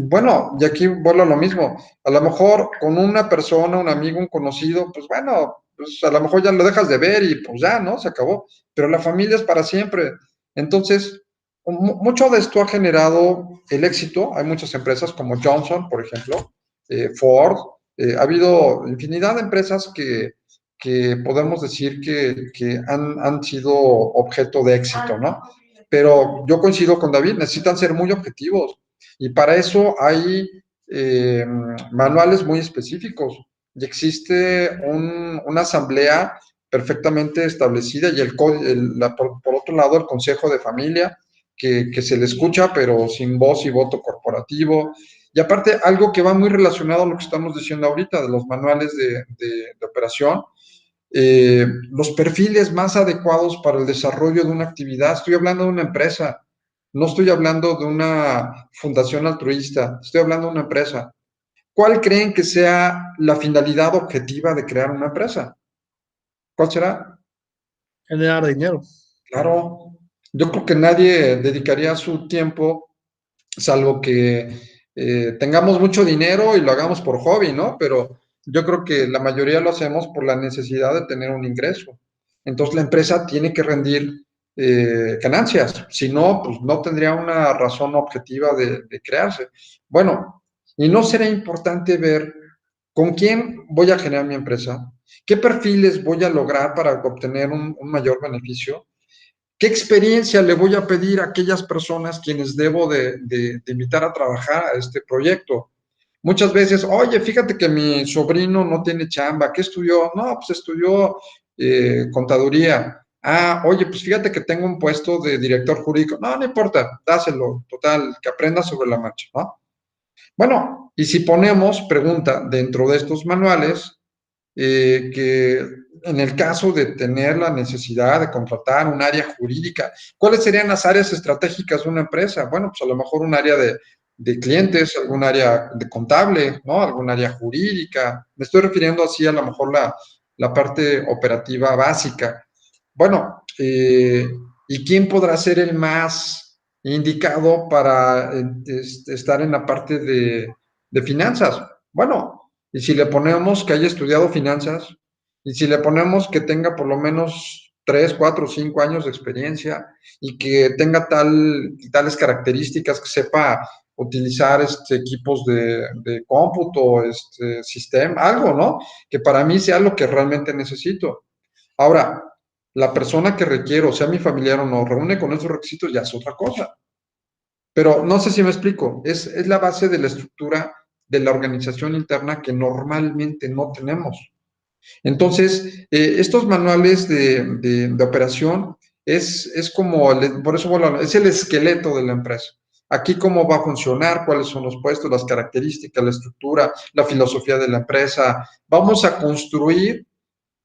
Bueno, y aquí vuelvo a lo mismo. A lo mejor con una persona, un amigo, un conocido, pues bueno, pues a lo mejor ya lo dejas de ver y pues ya, ¿no? Se acabó. Pero la familia es para siempre. Entonces, mucho de esto ha generado el éxito. Hay muchas empresas como Johnson, por ejemplo, Ford. Ha habido infinidad de empresas que podemos decir que han sido objeto de éxito, ¿no? Pero yo coincido con David, necesitan ser muy objetivos y para eso hay manuales muy específicos y existe una asamblea perfectamente establecida y por otro lado el consejo de familia que se le escucha pero sin voz y voto corporativo. Y aparte, algo que va muy relacionado a lo que estamos diciendo ahorita de los manuales de operación, los perfiles más adecuados para el desarrollo de una actividad. Estoy hablando de una empresa, no estoy hablando de una fundación altruista, estoy hablando de una empresa. ¿Cuál creen que sea la finalidad objetiva de crear una empresa? ¿Cuál será? Generar dinero. Claro, yo creo que nadie dedicaría su tiempo, salvo que tengamos mucho dinero y lo hagamos por hobby, ¿no? Pero yo creo que la mayoría lo hacemos por la necesidad de tener un ingreso. Entonces la empresa tiene que rendir ganancias, si no, pues no tendría una razón objetiva de crearse. Bueno, y no será importante ver con quién voy a generar mi empresa, qué perfiles voy a lograr para obtener un mayor beneficio. ¿Qué experiencia le voy a pedir a aquellas personas quienes debo de invitar a trabajar a este proyecto? Muchas veces, oye, fíjate que mi sobrino no tiene chamba, ¿qué estudió? No, pues estudió contaduría. Ah, oye, pues fíjate que tengo un puesto de director jurídico. No, no importa, dáselo, total, que aprenda sobre la marcha, ¿no? Bueno, y si ponemos, pregunta, dentro de estos manuales, que en el caso de tener la necesidad de contratar un área jurídica, ¿cuáles serían las áreas estratégicas de una empresa? Bueno, pues a lo mejor un área de clientes, algún área de contable, ¿no? Algún área jurídica. Me estoy refiriendo así a lo mejor la parte operativa básica. Bueno, ¿y quién podrá ser el más indicado para estar en la parte de finanzas? Bueno, y si le ponemos que haya estudiado finanzas, y si le ponemos que tenga por lo menos 3, 4, 5 años de experiencia y que tenga tales características, que sepa utilizar equipos de cómputo, sistema, algo, ¿no? Que para mí sea lo que realmente necesito. Ahora, la persona que requiero, sea mi familiar o no, reúne con esos requisitos, ya es otra cosa. Pero no sé si me explico, es la base de la estructura de la organización interna que normalmente no tenemos. Entonces, estos manuales de operación es como, por eso bueno, es el esqueleto de la empresa. Aquí cómo va a funcionar, cuáles son los puestos, las características, la estructura, la filosofía de la empresa. Vamos a construir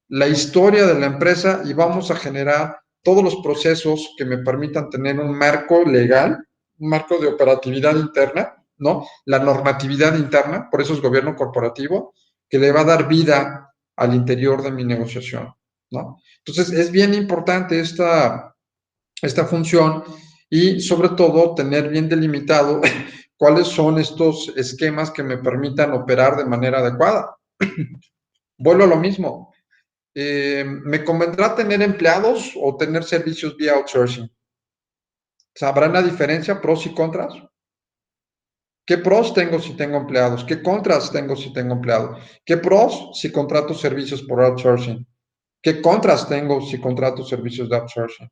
la historia de la empresa y vamos a generar todos los procesos que me permitan tener un marco legal, un marco de operatividad interna, ¿no? La normatividad interna, por eso es gobierno corporativo, que le va a dar vida al interior de mi negociación, ¿no? Entonces, es bien importante esta función y sobre todo tener bien delimitado cuáles son estos esquemas que me permitan operar de manera adecuada. Vuelvo a lo mismo. ¿Me convendrá tener empleados o tener servicios vía outsourcing? ¿Sabrán la diferencia, pros y contras? ¿Qué pros tengo si tengo empleados? ¿Qué contras tengo si tengo empleados? ¿Qué pros si contrato servicios por outsourcing? ¿Qué contras tengo si contrato servicios de outsourcing?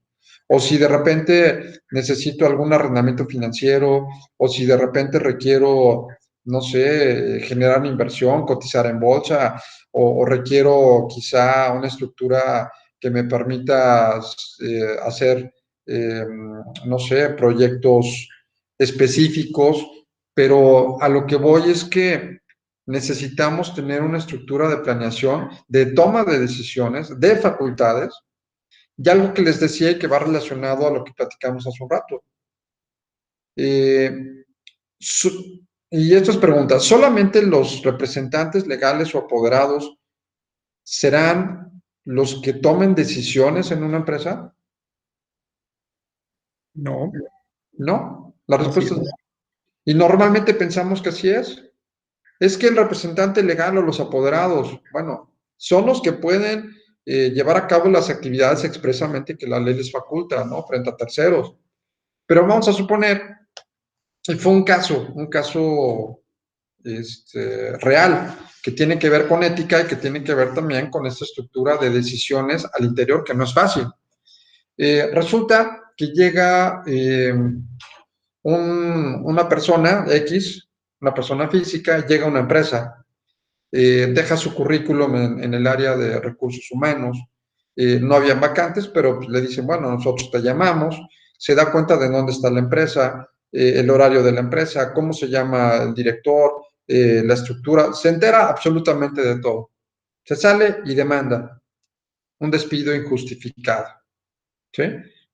O si de repente necesito algún arrendamiento financiero, o si de repente requiero, no sé, generar una inversión, cotizar en bolsa, o requiero quizá una estructura que me permita hacer, no sé, proyectos específicos, pero a lo que voy es que necesitamos tener una estructura de planeación, de toma de decisiones, de facultades, y algo que les decía y que va relacionado a lo que platicamos hace un rato. Y estas preguntas, ¿solamente los representantes legales o apoderados serán los que tomen decisiones en una empresa? No, No, la así respuesta es es. no. Y normalmente pensamos que así es. Es que el representante legal o los apoderados, bueno, son los que pueden llevar a cabo las actividades expresamente que la ley les faculta, ¿no? Frente a terceros. Pero vamos a suponer, y fue un caso real, que tiene que ver con ética y que tiene que ver también con esta estructura de decisiones al interior, que no es fácil. Resulta que llega una persona X, una persona física, llega a una empresa, deja su currículum en el área de recursos humanos, no había vacantes, pero pues, le dicen, bueno, nosotros te llamamos, se da cuenta de dónde está la empresa, el horario de la empresa, cómo se llama el director, la estructura, se entera absolutamente de todo. Se sale y demanda un despido injustificado, ¿sí?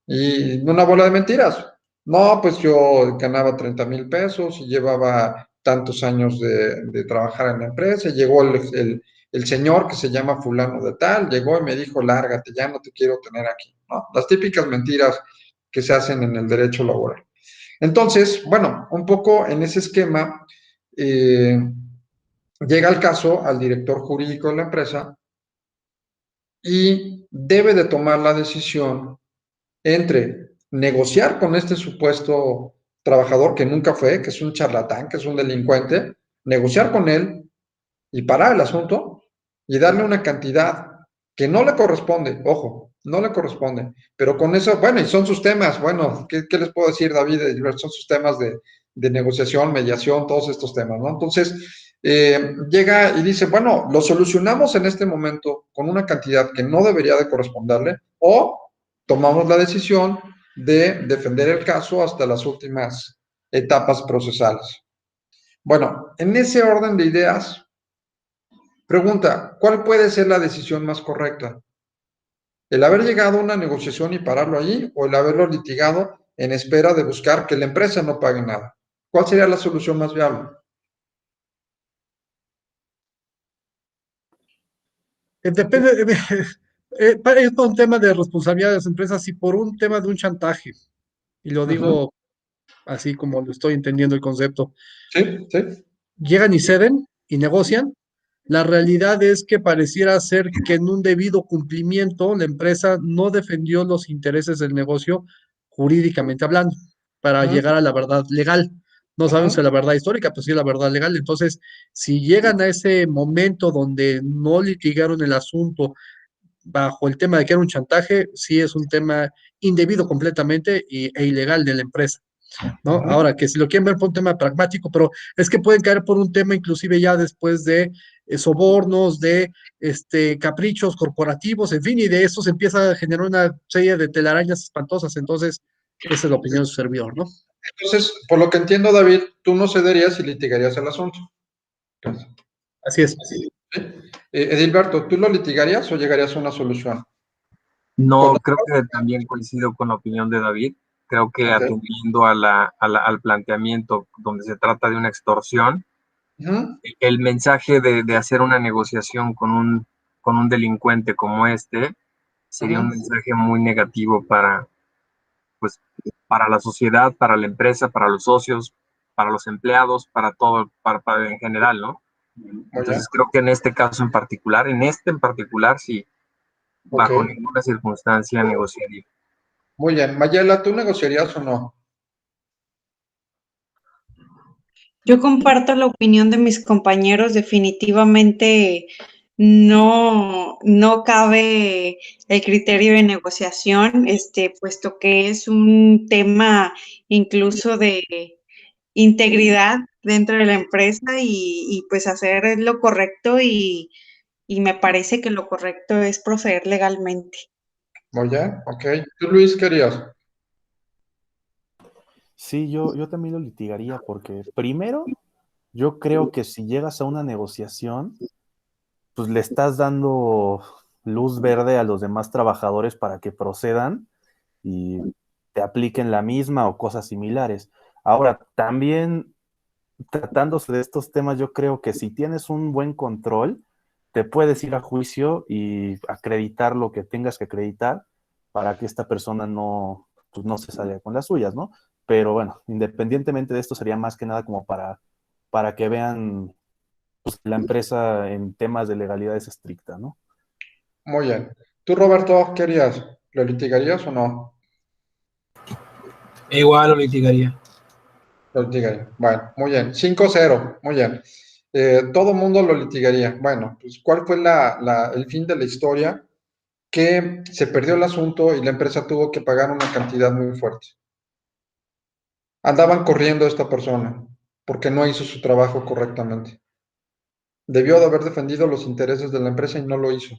Y una bola de mentiras. No, pues yo ganaba 30,000 pesos y llevaba tantos años de trabajar en la empresa. Llegó el señor que se llama fulano de tal, llegó y me dijo, lárgate, ya no te quiero tener aquí, ¿no? Las típicas mentiras que se hacen en el derecho laboral. Entonces, bueno, un poco en ese esquema, llega el caso al director jurídico de la empresa y debe de tomar la decisión entre negociar con este supuesto trabajador que nunca fue, que es un charlatán, que es un delincuente, negociar con él y parar el asunto y darle una cantidad que no le corresponde, ojo, no le corresponde, pero con eso, bueno, y son sus temas, bueno, ¿qué les puedo decir, David? Son sus temas de negociación, mediación, todos estos temas, ¿no? Entonces, llega y dice, bueno, lo solucionamos en este momento con una cantidad que no debería de corresponderle o tomamos la decisión de defender el caso hasta las últimas etapas procesales. Bueno, en ese orden de ideas, Pregunta, ¿cuál puede ser la decisión más correcta? ¿El haber llegado a una negociación y pararlo allí o el haberlo litigado en espera de buscar que la empresa no pague nada? ¿Cuál sería la solución más viable? Depende, es por un tema de responsabilidad de las empresas y por un tema de un chantaje. Y lo Ujú. digo así como lo estoy entendiendo el concepto. Sí, sí. Llegan y ceden y negocian. La realidad es que pareciera ser que en un debido cumplimiento la empresa no defendió los intereses del negocio jurídicamente hablando para Ujú, llegar a la verdad legal. No sabemos si ujú. es la verdad histórica, pues sí es la verdad legal. Entonces, si llegan a ese momento donde no litigaron el asunto bajo el tema de que era un chantaje, sí es un tema indebido completamente e ilegal de la empresa. ¿No? Ujú. Ahora, que si lo quieren ver por un tema pragmático, pero es que pueden caer por un tema inclusive ya después de sobornos, de caprichos corporativos, en fin, y de eso se empieza a generar una serie de telarañas espantosas. Entonces, esa es la opinión de su servidor, ¿no? Entonces, por lo que entiendo, David, tú no cederías y litigarías el asunto. Así es. ¿Sí? Edilberto, ¿tú lo litigarías o llegarías a una solución? No, Con- creo que también coincido con la opinión de David. Creo que Ok. atendiendo al planteamiento donde se trata de una extorsión, Ujú, el mensaje de hacer una negociación con un delincuente como este sería un ujú. mensaje muy negativo pues, para la sociedad, para la empresa, para los socios, para los empleados, para todo, para en general, ¿no? Muy bien. Entonces creo que en este caso en particular, sí, Ok. bajo ninguna circunstancia negociaría. Muy bien. Mayela, ¿tú negociarías o no? Yo comparto la opinión de mis compañeros, definitivamente no cabe el criterio de negociación, puesto que es un tema incluso de integridad dentro de la empresa y pues hacer lo correcto y me parece que lo correcto es proceder legalmente. Muy bien. Ok. ¿Tú, Luis, querías? Sí, yo también lo litigaría porque primero, yo creo que si llegas a una negociación, pues le estás dando luz verde a los demás trabajadores para que procedan y te apliquen la misma o cosas similares. Ahora, también tratándose de estos temas, yo creo que si tienes un buen control, te puedes ir a juicio y acreditar lo que tengas que acreditar para que esta persona no, pues no se salga con las suyas, ¿no? Pero bueno, independientemente de esto, sería más que nada como para que vean pues, la empresa en temas de legalidad es estricta, ¿no? Muy bien. ¿Tú, Roberto, querías? ¿Lo litigarías o no? Igual lo litigaría. Lo litigaría. Bueno, muy bien. 5-0. Muy bien. Todo mundo lo litigaría. Bueno, pues ¿cuál fue el fin de la historia? Que se perdió el asunto y la empresa tuvo que pagar una cantidad muy fuerte. Andaban corriendo a esta persona porque no hizo su trabajo correctamente. Debió de haber defendido los intereses de la empresa y no lo hizo.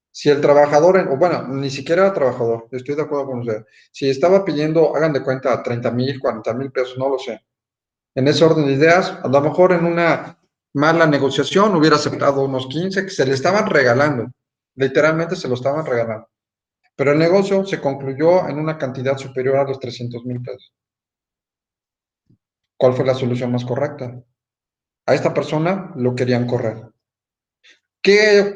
Si el trabajador, o bueno, ni siquiera era trabajador, estoy de acuerdo con usted. Si estaba pidiendo, hagan de cuenta, 30,000, 40,000 pesos, no lo sé. En ese orden de ideas, a lo mejor en una mala negociación hubiera aceptado unos 15 que se le estaban regalando. Literalmente se lo estaban regalando. Pero el negocio se concluyó en una cantidad superior a los 300,000 pesos. ¿Cuál fue la solución más correcta? A esta persona lo querían correr.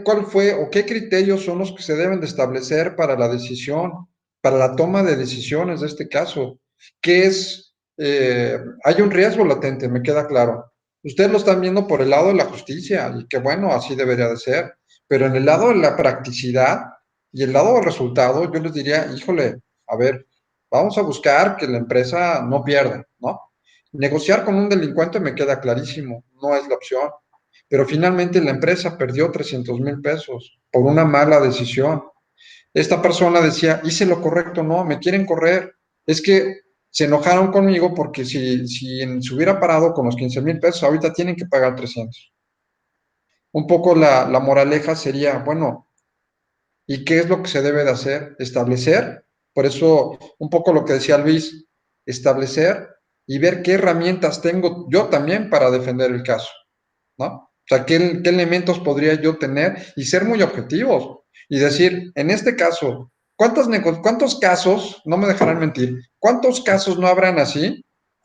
¿Cuál fue o qué criterios son los que se deben de establecer para la decisión, para la toma de decisiones de este caso? ¿Qué es? Hay un riesgo latente, me queda claro. Ustedes lo están viendo por el lado de la justicia y que bueno, así debería de ser. Pero en el lado de la practicidad y el lado del resultado, yo les diría, híjole, a ver, vamos a buscar que la empresa no pierda, ¿no? Negociar con un delincuente me queda clarísimo, no es la opción. Pero finalmente la empresa perdió 300,000 pesos por una mala decisión. Esta persona decía, hice lo correcto, no, me quieren correr. Es que se enojaron conmigo porque si se hubiera parado con los 15,000 pesos, ahorita tienen que pagar 300. Un poco la moraleja sería, bueno, ¿y qué es lo que se debe de hacer? Establecer. Por eso, un poco lo que decía Luis, establecer y ver qué herramientas tengo yo también para defender el caso, ¿no? sea, ¿qué elementos podría yo tener? Y ser muy objetivos y decir, en este caso, ¿cuántos casos, no me dejarán mentir, cuántos casos no habrán así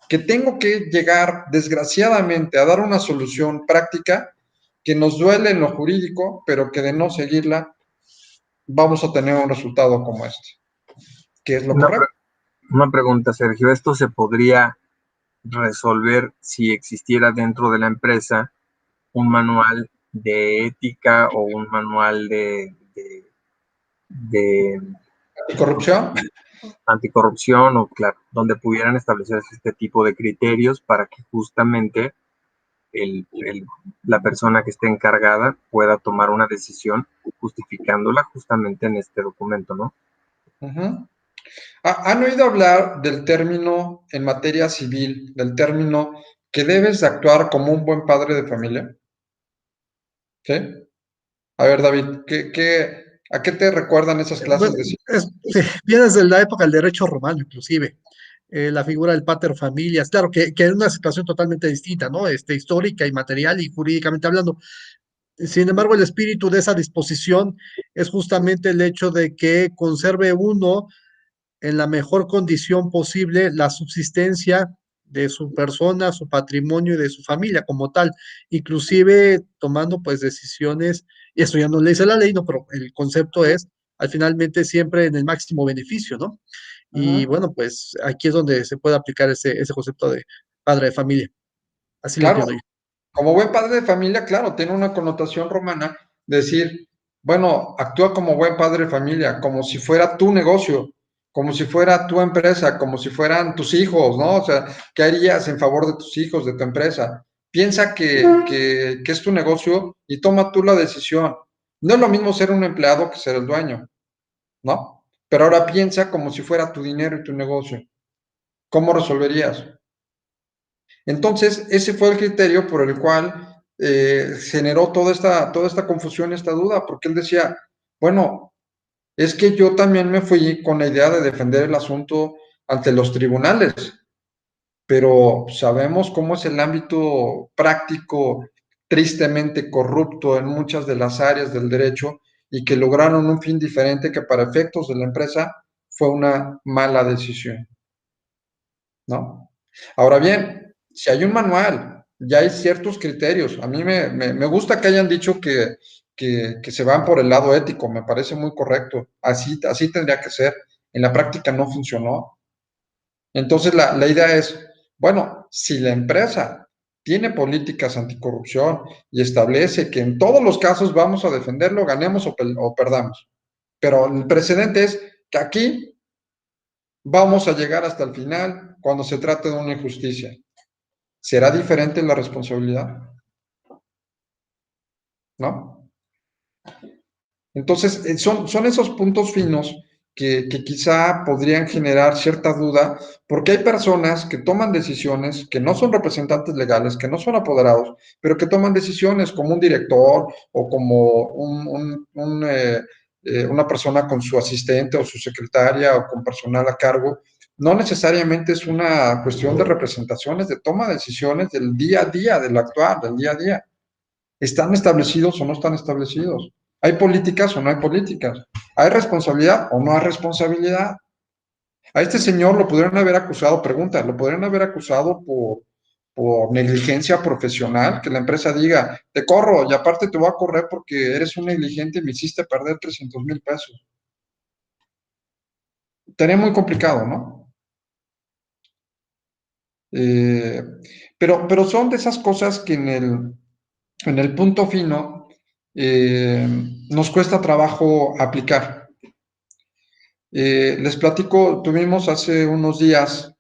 que tengo que llegar desgraciadamente a dar una solución práctica que nos duele en lo jurídico, pero que de no seguirla vamos a tener un resultado como este, que es lo Una, correcto? una pregunta, Sergio. ¿Esto se podría resolver si existiera dentro de la empresa un manual de ética o un manual de ¿Corrupción? anticorrupción o, claro, donde pudieran establecerse este tipo de criterios para que justamente el, el, la persona que esté encargada pueda tomar una decisión justificándola justamente en este documento, ¿no? Uh-huh. ¿Han oído hablar del término en materia civil, del término que debes de actuar como un buen padre de familia? ¿Sí? A ver, David, ¿a qué te recuerdan esas Bueno, clases de civil? sí, viene desde la época del derecho romano, inclusive. La figura del pater familias, claro que es una situación totalmente distinta, ¿no? Histórica y material y jurídicamente hablando. Sin embargo, el espíritu de esa disposición es justamente el hecho de que conserve uno en la mejor condición posible la subsistencia de su persona, su patrimonio y de su familia como tal, inclusive tomando pues decisiones, y esto ya no le dice la ley, no, pero el concepto es al finalmente siempre en el máximo beneficio, ¿no? Y Uh-huh. bueno, pues aquí es donde se puede aplicar ese concepto de padre de familia, así lo Claro, entiendo yo. como buen padre de familia, claro, tiene una connotación romana, decir, bueno, actúa como buen padre de familia, como si fuera tu negocio, como si fuera tu empresa, como si fueran tus hijos, ¿no? O sea, ¿qué harías en favor de tus hijos, de tu empresa? Piensa que es tu negocio y toma tú la decisión. No es lo mismo ser un empleado que ser el dueño, ¿no? Pero ahora piensa como si fuera tu dinero y tu negocio. ¿Cómo resolverías? Entonces, ese fue el criterio por el cual generó toda esta confusión, esta duda, porque él decía, bueno, es que yo también me fui con la idea de defender el asunto ante los tribunales, pero sabemos cómo es el ámbito práctico tristemente corrupto en muchas de las áreas del derecho y que lograron un fin diferente que para efectos de la empresa fue una mala decisión, ¿no? Ahora bien, si hay un manual, ya hay ciertos criterios. A mí me gusta que hayan dicho que se van por el lado ético, me parece muy correcto. Así tendría que ser. En la práctica no funcionó. Entonces la idea es, bueno, si la empresa tiene políticas anticorrupción y establece que en todos los casos vamos a defenderlo, ganemos o perdamos. Pero el precedente es que aquí vamos a llegar hasta el final cuando se trate de una injusticia. ¿Será diferente la responsabilidad? ¿No? Entonces, son esos puntos finos que quizá podrían generar cierta duda, porque hay personas que toman decisiones que no son representantes legales, que no son apoderados, pero que toman decisiones como un director o como una persona con su asistente o su secretaria o con personal a cargo. No necesariamente es una cuestión de representaciones, de toma de decisiones del día a día, del actuar, del día a día. ¿Están establecidos o no están establecidos? ¿Hay políticas o no hay políticas? ¿Hay responsabilidad o no hay responsabilidad? A este señor lo pudieron haber acusado, pregunta, lo podrían haber acusado por negligencia profesional, que la empresa diga, te corro y aparte te voy a correr porque eres un negligente y me hiciste perder 300,000 pesos. Estaría muy complicado, ¿no? Eh, pero son de esas cosas que en el punto fino nos cuesta trabajo aplicar. Les platico, tuvimos hace unos días,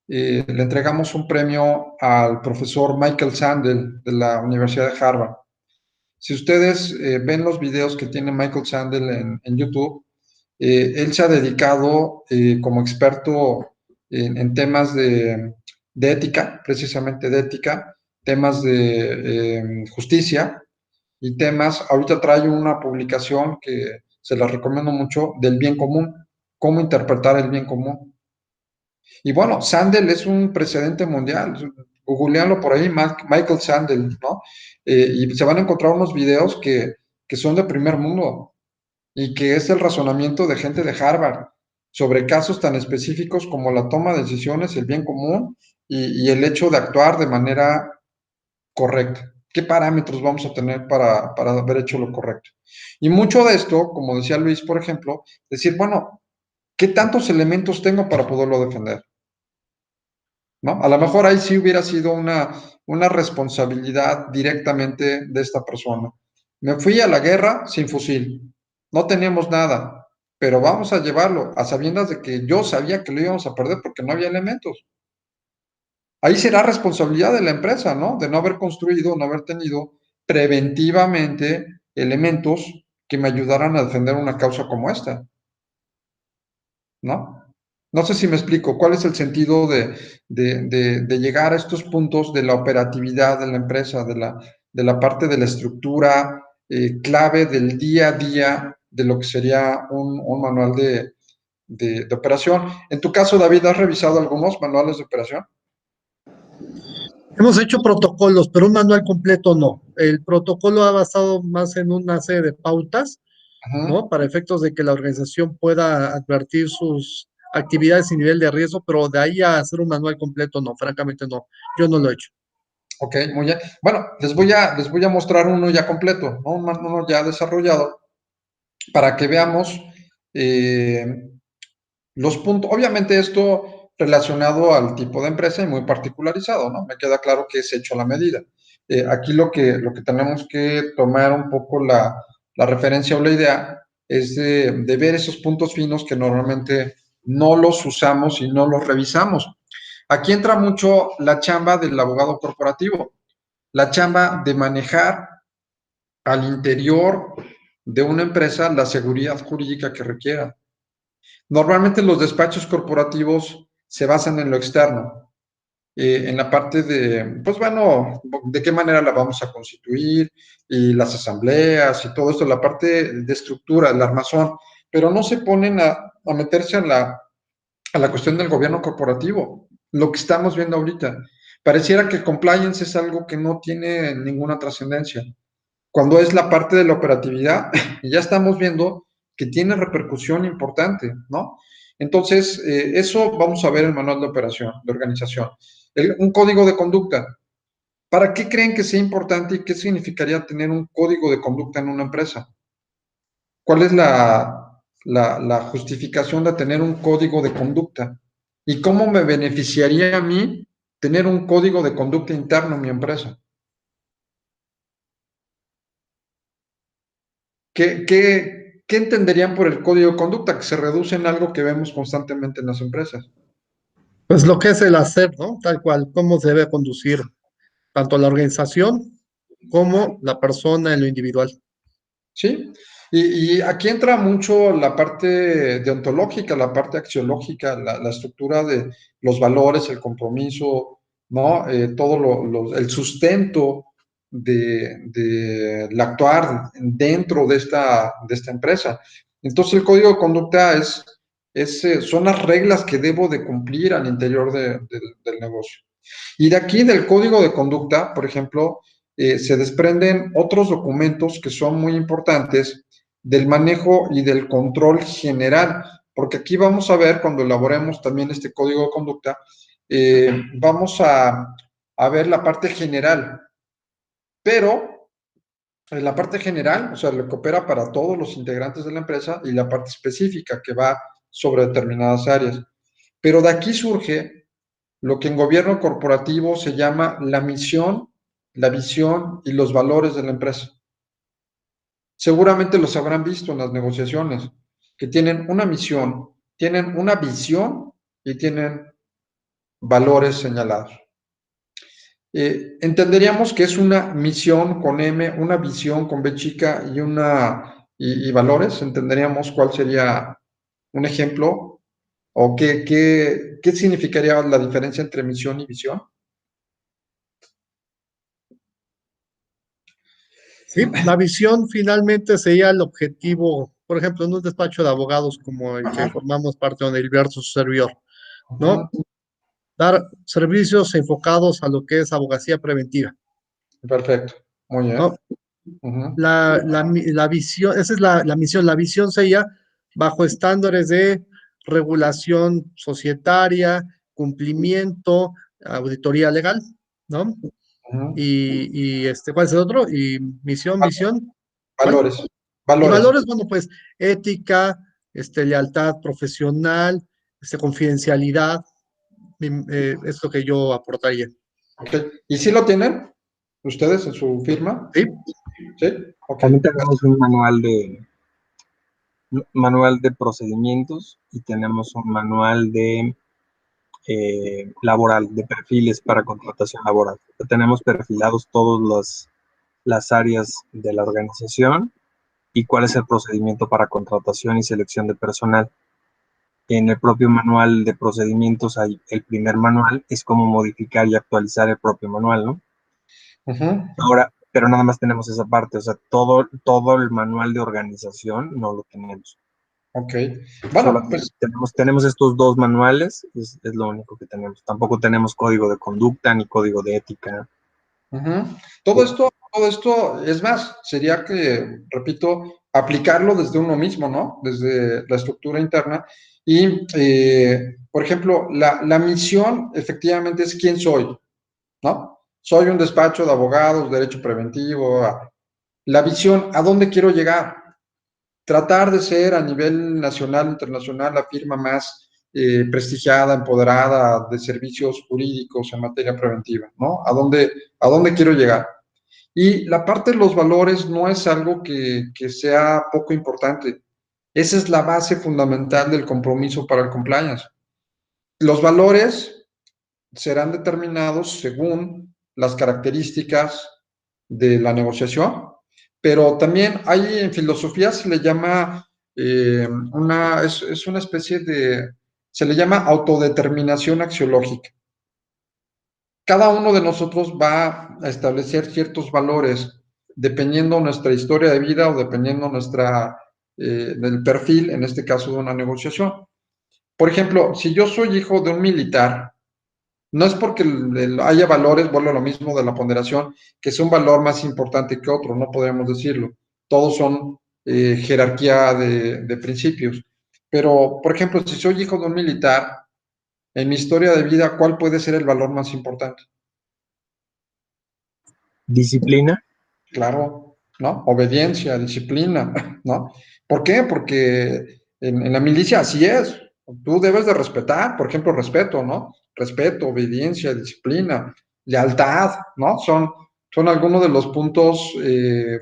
le entregamos un premio al profesor Michael Sandel de la Universidad de Harvard. Si ustedes ven los videos que tiene Michael Sandel en YouTube, él se ha dedicado como experto en temas de ética, precisamente de ética, temas de justicia y temas, ahorita trae una publicación que se la recomiendo mucho, del bien común, cómo interpretar el bien común. Y bueno, Sandel es un precedente mundial, googleanlo por ahí, Michael Sandel, ¿no? Y se van a encontrar unos videos que son de primer mundo y que es el razonamiento de gente de Harvard sobre casos tan específicos como la toma de decisiones, el bien común y el hecho de actuar de manera correcta. ¿Qué parámetros vamos a tener para haber hecho lo correcto? Y mucho de esto, como decía Luis, por ejemplo, decir, bueno, ¿qué tantos elementos tengo para poderlo defender? ¿No? A lo mejor ahí sí hubiera sido una responsabilidad directamente de esta persona. Me fui a la guerra sin fusil, no teníamos nada, pero vamos a llevarlo a sabiendas de que yo sabía que lo íbamos a perder porque no había elementos. Ahí será responsabilidad de la empresa, ¿no? De no haber construido, no haber tenido preventivamente elementos que me ayudaran a defender una causa como esta, ¿no? No sé si me explico, ¿cuál es el sentido de llegar a estos puntos de la operatividad de la empresa, de la parte de la estructura clave del día a día de lo que sería un manual de operación? En tu caso, David, ¿has revisado algunos manuales de operación? Hemos hecho protocolos, pero un manual completo no. El protocolo ha basado más en una serie de pautas, Ajá. ¿no? Para efectos de que la organización pueda advertir sus actividades y nivel de riesgo, pero de ahí a hacer un manual completo, no, francamente no. Yo no lo he hecho. Ok, muy bien. Bueno, les voy a mostrar uno ya completo, ¿no? Uno ya desarrollado para que veamos eh, los puntos. Obviamente esto relacionado al tipo de empresa y muy particularizado, ¿no? Me queda claro que es hecho a la medida. Aquí lo que tenemos que tomar un poco la referencia o la idea es de ver esos puntos finos que normalmente no los usamos y no los revisamos. Aquí entra mucho la chamba del abogado corporativo, la chamba de manejar al interior de una empresa la seguridad jurídica que requiera. Normalmente los despachos corporativos se basan en lo externo, en la parte de, pues bueno, de qué manera la vamos a constituir y las asambleas y todo esto, la parte de estructura, el armazón, pero no se ponen a meterse a la cuestión del gobierno corporativo, lo que estamos viendo ahorita. Pareciera que compliance es algo que no tiene ninguna trascendencia cuando es la parte de la operatividad, ya estamos viendo que tiene repercusión importante, ¿no? Entonces, eso vamos a ver en el manual de operación, de organización. Un código de conducta. ¿Para qué creen que sea importante y qué significaría tener un código de conducta en una empresa? ¿Cuál es la justificación de tener un código de conducta? ¿Y cómo me beneficiaría a mí tener un código de conducta interno en mi empresa? ¿Qué entenderían por el código de conducta? Que se reduce en algo que vemos constantemente en las empresas. Pues lo que es el hacer, ¿no? Tal cual, cómo se debe conducir tanto la organización como la persona en lo individual. ¿Sí? Y aquí entra mucho la parte deontológica, la parte axiológica, la estructura de los valores, el compromiso, ¿no? Todo el sustento del actuar dentro de esta empresa. Entonces, el código de conducta son las reglas que debo de cumplir al interior del negocio. Y de aquí, del código de conducta, por ejemplo, se desprenden otros documentos que son muy importantes del manejo y del control general, porque aquí vamos a ver, cuando elaboremos también este código de conducta, vamos a ver la parte general, pero en la parte general, o sea, lo que opera para todos los integrantes de la empresa y la parte específica que va sobre determinadas áreas. Pero de aquí surge lo que en gobierno corporativo se llama la misión, la visión y los valores de la empresa. Seguramente los habrán visto en las negociaciones, que tienen una misión, tienen una visión y tienen valores señalados. Entenderíamos que es una misión con M, una visión con B chica y valores. Entenderíamos cuál sería un ejemplo o qué significaría la diferencia entre misión y visión. Sí, la visión finalmente sería el objetivo, por ejemplo, en un despacho de abogados como el que Ajá. formamos parte, donde Hilberto, su servidor, ¿no? dar servicios enfocados a lo que es abogacía preventiva, Perfecto. Muy bien. ¿no? Ujú, La visión, esa es la misión. La visión sería bajo estándares de regulación societaria, cumplimiento, auditoría legal, ¿no? ujú. ¿Cuál es el otro? Y misión, visión, ¿cuál? Valores. Y Valores. valores, bueno, pues ética, lealtad profesional, confidencialidad, es lo que yo aportaría. Ok. ¿Y si lo tienen ustedes en su firma? ¿Sí? Sí. Ok. También tenemos un manual de procedimientos y tenemos un manual de laboral, de perfiles para contratación laboral. Tenemos perfilados todas las áreas de la organización y cuál es el procedimiento para contratación y selección de personal. En el propio manual de procedimientos hay el primer manual, es cómo modificar y actualizar el propio manual, ¿no? Ujú. Ahora, pero nada más tenemos esa parte, o sea, todo el manual de organización no lo tenemos. Ok. Solo Bueno, pues tenemos estos dos manuales, es lo único que tenemos. Tampoco tenemos código de conducta ni código de ética. ujú. Todo esto, es más, sería que, repito, aplicarlo desde uno mismo, ¿no? Desde la estructura interna. Y, por ejemplo, la misión efectivamente es quién soy, ¿no? Soy un despacho de abogados, derecho preventivo. La visión, ¿a dónde quiero llegar? Tratar de ser a nivel nacional, internacional, la firma más prestigiada, empoderada de servicios jurídicos en materia preventiva, ¿no? A dónde quiero llegar? Y la parte de los valores no es algo que sea poco importante. Esa es la base fundamental del compromiso para el compliance. Los valores serán determinados según las características de la negociación, pero también hay en filosofía se le llama es una especie de, se le llama autodeterminación axiológica. Cada uno de nosotros va a establecer ciertos valores dependiendo nuestra historia de vida o dependiendo del perfil, en este caso de una negociación. Por ejemplo, si yo soy hijo de un militar, no es porque haya valores, vuelvo a lo mismo de la ponderación, que es un valor más importante que otro, no podríamos decirlo. Todos son jerarquía de principios. Pero, por ejemplo, si soy hijo de un militar, en mi historia de vida, ¿cuál puede ser el valor más importante? Disciplina. Claro, ¿no? Obediencia, disciplina, ¿no? ¿Por qué? Porque en la milicia así es. Tú debes de respetar, por ejemplo, respeto, ¿no? Respeto, obediencia, disciplina, lealtad, ¿no? Son algunos de los puntos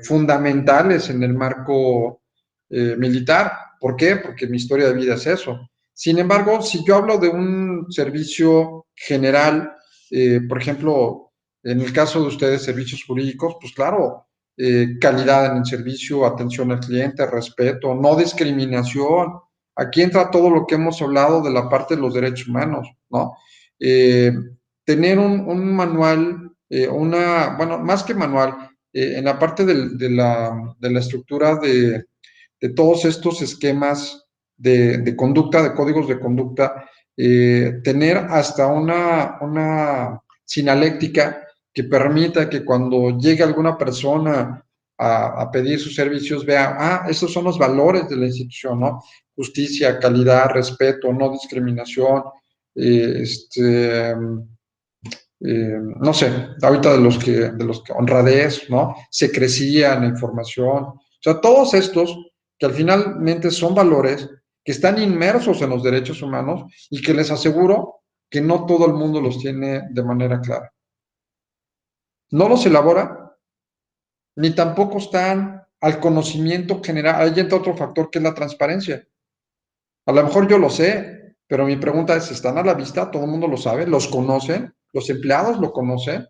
fundamentales en el marco militar. ¿Por qué? Porque mi historia de vida es eso. Sin embargo, si yo hablo de un servicio general, por ejemplo, en el caso de ustedes, servicios jurídicos, pues claro, calidad en el servicio, atención al cliente, respeto, no discriminación. Aquí entra todo lo que hemos hablado de la parte de los derechos humanos, ¿no? Eh, tener un manual, bueno, más que manual, en la parte de la estructura de todos estos esquemas de conducta, de códigos de conducta, tener hasta una sinaléctica que permita que cuando llegue alguna persona a pedir sus servicios vea, esos son los valores de la institución, ¿no? Justicia, calidad, respeto, no discriminación, eh, este, no sé, ahorita de los que honradez, ¿no? Secrecía en la información, o sea, todos estos que al finalmente son valores que están inmersos en los derechos humanos y que les aseguro que no todo el mundo los tiene de manera clara. No los elabora, ni tampoco están al conocimiento general. Ahí entra otro factor que es la transparencia. A lo mejor yo lo sé, pero mi pregunta es, ¿están a la vista? ¿Todo el mundo lo sabe? ¿Los conocen? ¿Los empleados lo conocen?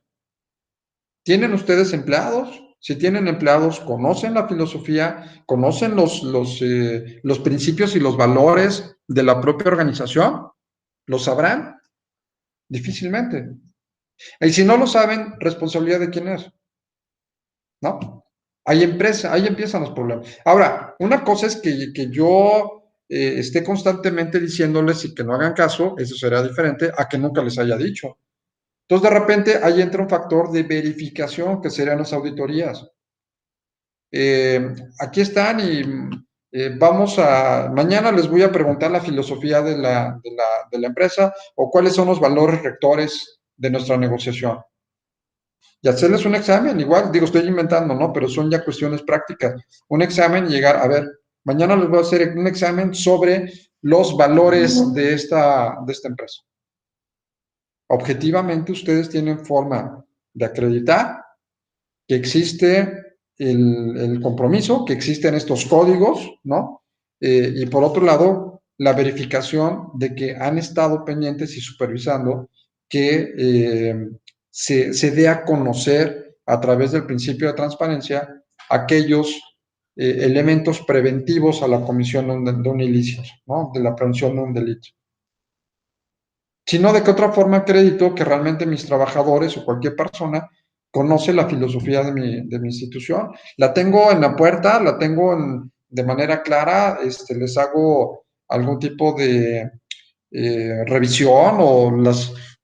¿Tienen ustedes empleados? Si tienen empleados, ¿conocen la filosofía? ¿Conocen los principios y los valores de la propia organización? ¿Lo sabrán? Difícilmente. Y si no lo saben, ¿responsabilidad de quién es? ¿No? Ahí empiezan los problemas. Ahora, una cosa es que yo esté constantemente diciéndoles y que no hagan caso, eso será diferente a que nunca les haya dicho. Entonces, de repente, ahí entra un factor de verificación, que serían las auditorías. Aquí están y mañana les voy a preguntar la filosofía de la empresa o cuáles son los valores rectores de nuestra negociación. Y hacerles un examen, igual, digo, estoy inventando, ¿no? Pero son ya cuestiones prácticas. Un examen y llegar, a ver, mañana les voy a hacer un examen sobre los valores de esta empresa. Objetivamente, ustedes tienen forma de acreditar que existe el compromiso, que existen estos códigos, ¿no? Y por otro lado, la verificación de que han estado pendientes y supervisando que se dé a conocer a través del principio de transparencia aquellos elementos preventivos a la comisión de un ilícito, ¿no? De la prevención de un delito. Sino de qué otra forma acredito que realmente mis trabajadores o cualquier persona conoce la filosofía de mi institución. La tengo en la puerta, la tengo de manera clara, les hago algún tipo de revisión o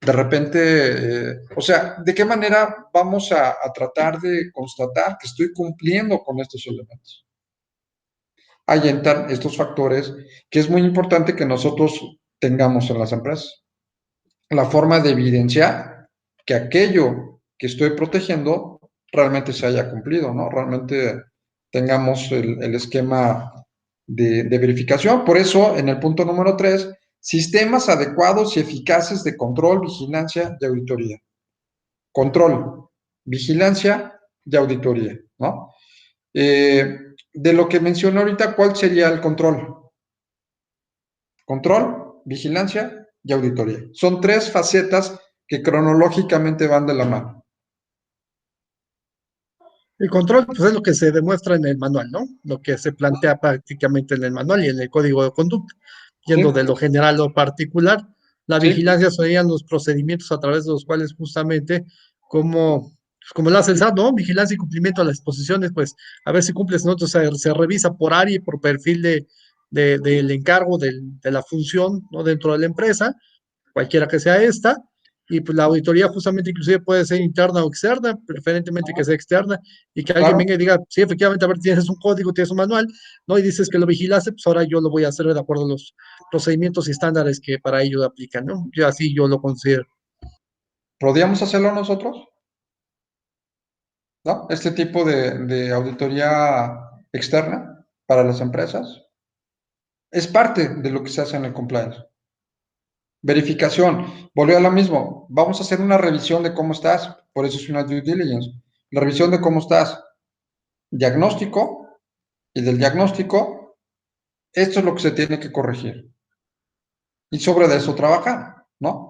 de repente, o sea, ¿de qué manera vamos a tratar de constatar que estoy cumpliendo con estos elementos? Ahí entran estos factores que es muy importante que nosotros tengamos en las empresas. La forma de evidenciar que aquello que estoy protegiendo realmente se haya cumplido, ¿no? Realmente tengamos el esquema de verificación. Por eso, en el punto número 3, sistemas adecuados y eficaces de control, vigilancia y auditoría. Control, vigilancia y auditoría, ¿no? De lo que mencioné ahorita, ¿cuál sería el control? Control, vigilancia y auditoría. Son 3 facetas que cronológicamente van de la mano. El control, pues es lo que se demuestra en el manual, ¿no? Lo que se plantea prácticamente en el manual y en el código de conducta, yendo ¿Sí? de lo general a lo particular. La ¿Sí? vigilancia serían los procedimientos a través de los cuales justamente, como lo hace el SAT, ¿no? Vigilancia y cumplimiento a las disposiciones, pues a ver si cumples, ¿no? Entonces se revisa por área y por perfil del encargo de la función, ¿no? Dentro de la empresa, cualquiera que sea esta, y pues la auditoría justamente inclusive puede ser interna o externa, preferentemente que sea externa, y que alguien Claro. venga y diga, sí, efectivamente, a ver, tienes un código, tienes un manual, ¿no? Y dices que lo vigilaste, pues ahora yo lo voy a hacer de acuerdo a los procedimientos y estándares que para ello aplican, ¿no? Yo así yo lo considero. ¿Podríamos hacerlo nosotros? ¿No? Este tipo de auditoría externa para las empresas es parte de lo que se hace en el compliance. Verificación, volvió a lo mismo. Vamos a hacer una revisión de cómo estás, por eso es una due diligence. La revisión de cómo estás. Diagnóstico, y del diagnóstico, esto es lo que se tiene que corregir. Y sobre de eso trabajar, ¿no?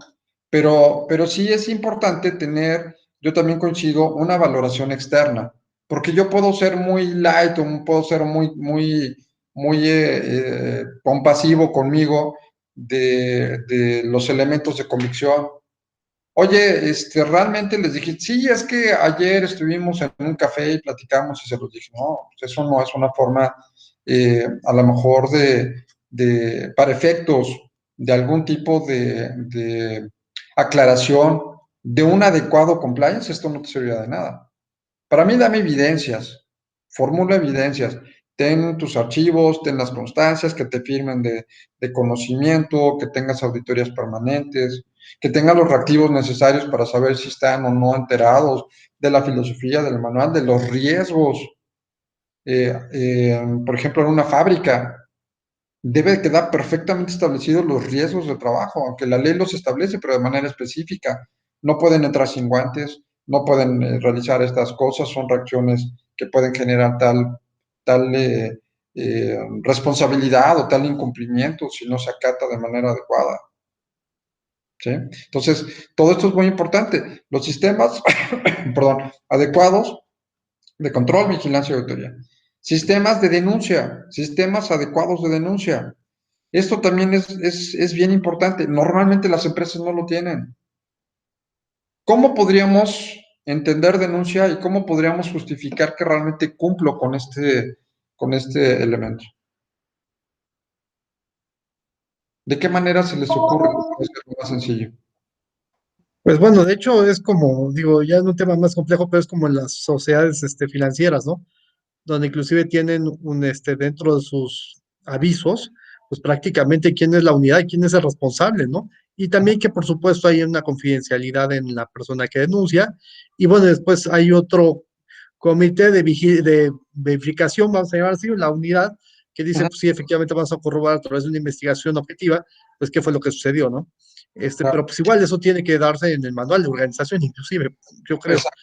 Pero sí es importante tener, yo también coincido, una valoración externa, porque yo puedo ser muy light o puedo ser muy compasivo conmigo de los elementos de convicción. Oye, realmente les dije, sí, es que ayer estuvimos en un café y platicamos y se los dije, no, pues eso no es una forma, a lo mejor para efectos de algún tipo de aclaración de un adecuado compliance, esto no te serviría de nada. Para mí, dame evidencias, formula evidencias, ten tus archivos, ten las constancias que te firmen de conocimiento, que tengas auditorías permanentes, que tengas los reactivos necesarios para saber si están o no enterados de la filosofía del manual, de los riesgos. Por ejemplo, en una fábrica, debe quedar perfectamente establecidos los riesgos de trabajo, aunque la ley los establece, pero de manera específica. No pueden entrar sin guantes, no pueden realizar estas cosas, son reacciones que pueden generar tal responsabilidad o tal incumplimiento si no se acata de manera adecuada. ¿Sí? Entonces, todo esto es muy importante. Los sistemas, perdón, adecuados de control, vigilancia y auditoría. Sistemas de denuncia, sistemas adecuados de denuncia. Esto también es bien importante. Normalmente las empresas no lo tienen. ¿Cómo podríamos entender denuncia y cómo podríamos justificar que realmente cumplo con este elemento? ¿De qué manera se les ocurre hacerlo más sencillo? Pues bueno, de hecho es como, digo, ya es un tema más complejo, pero es como en las sociedades financieras, ¿no? Donde inclusive tienen dentro de sus avisos, pues prácticamente quién es la unidad y quién es el responsable, ¿no? Y también que por supuesto hay una confidencialidad en la persona que denuncia. Y bueno, después hay otro comité de verificación, vamos a llamar así, la unidad, que dice, Ujú, pues sí, efectivamente vamos a corroborar a través de una investigación objetiva, pues qué fue lo que sucedió, ¿no? Pero claro. pues igual eso tiene que darse en el manual de organización, inclusive, yo creo. Exacto.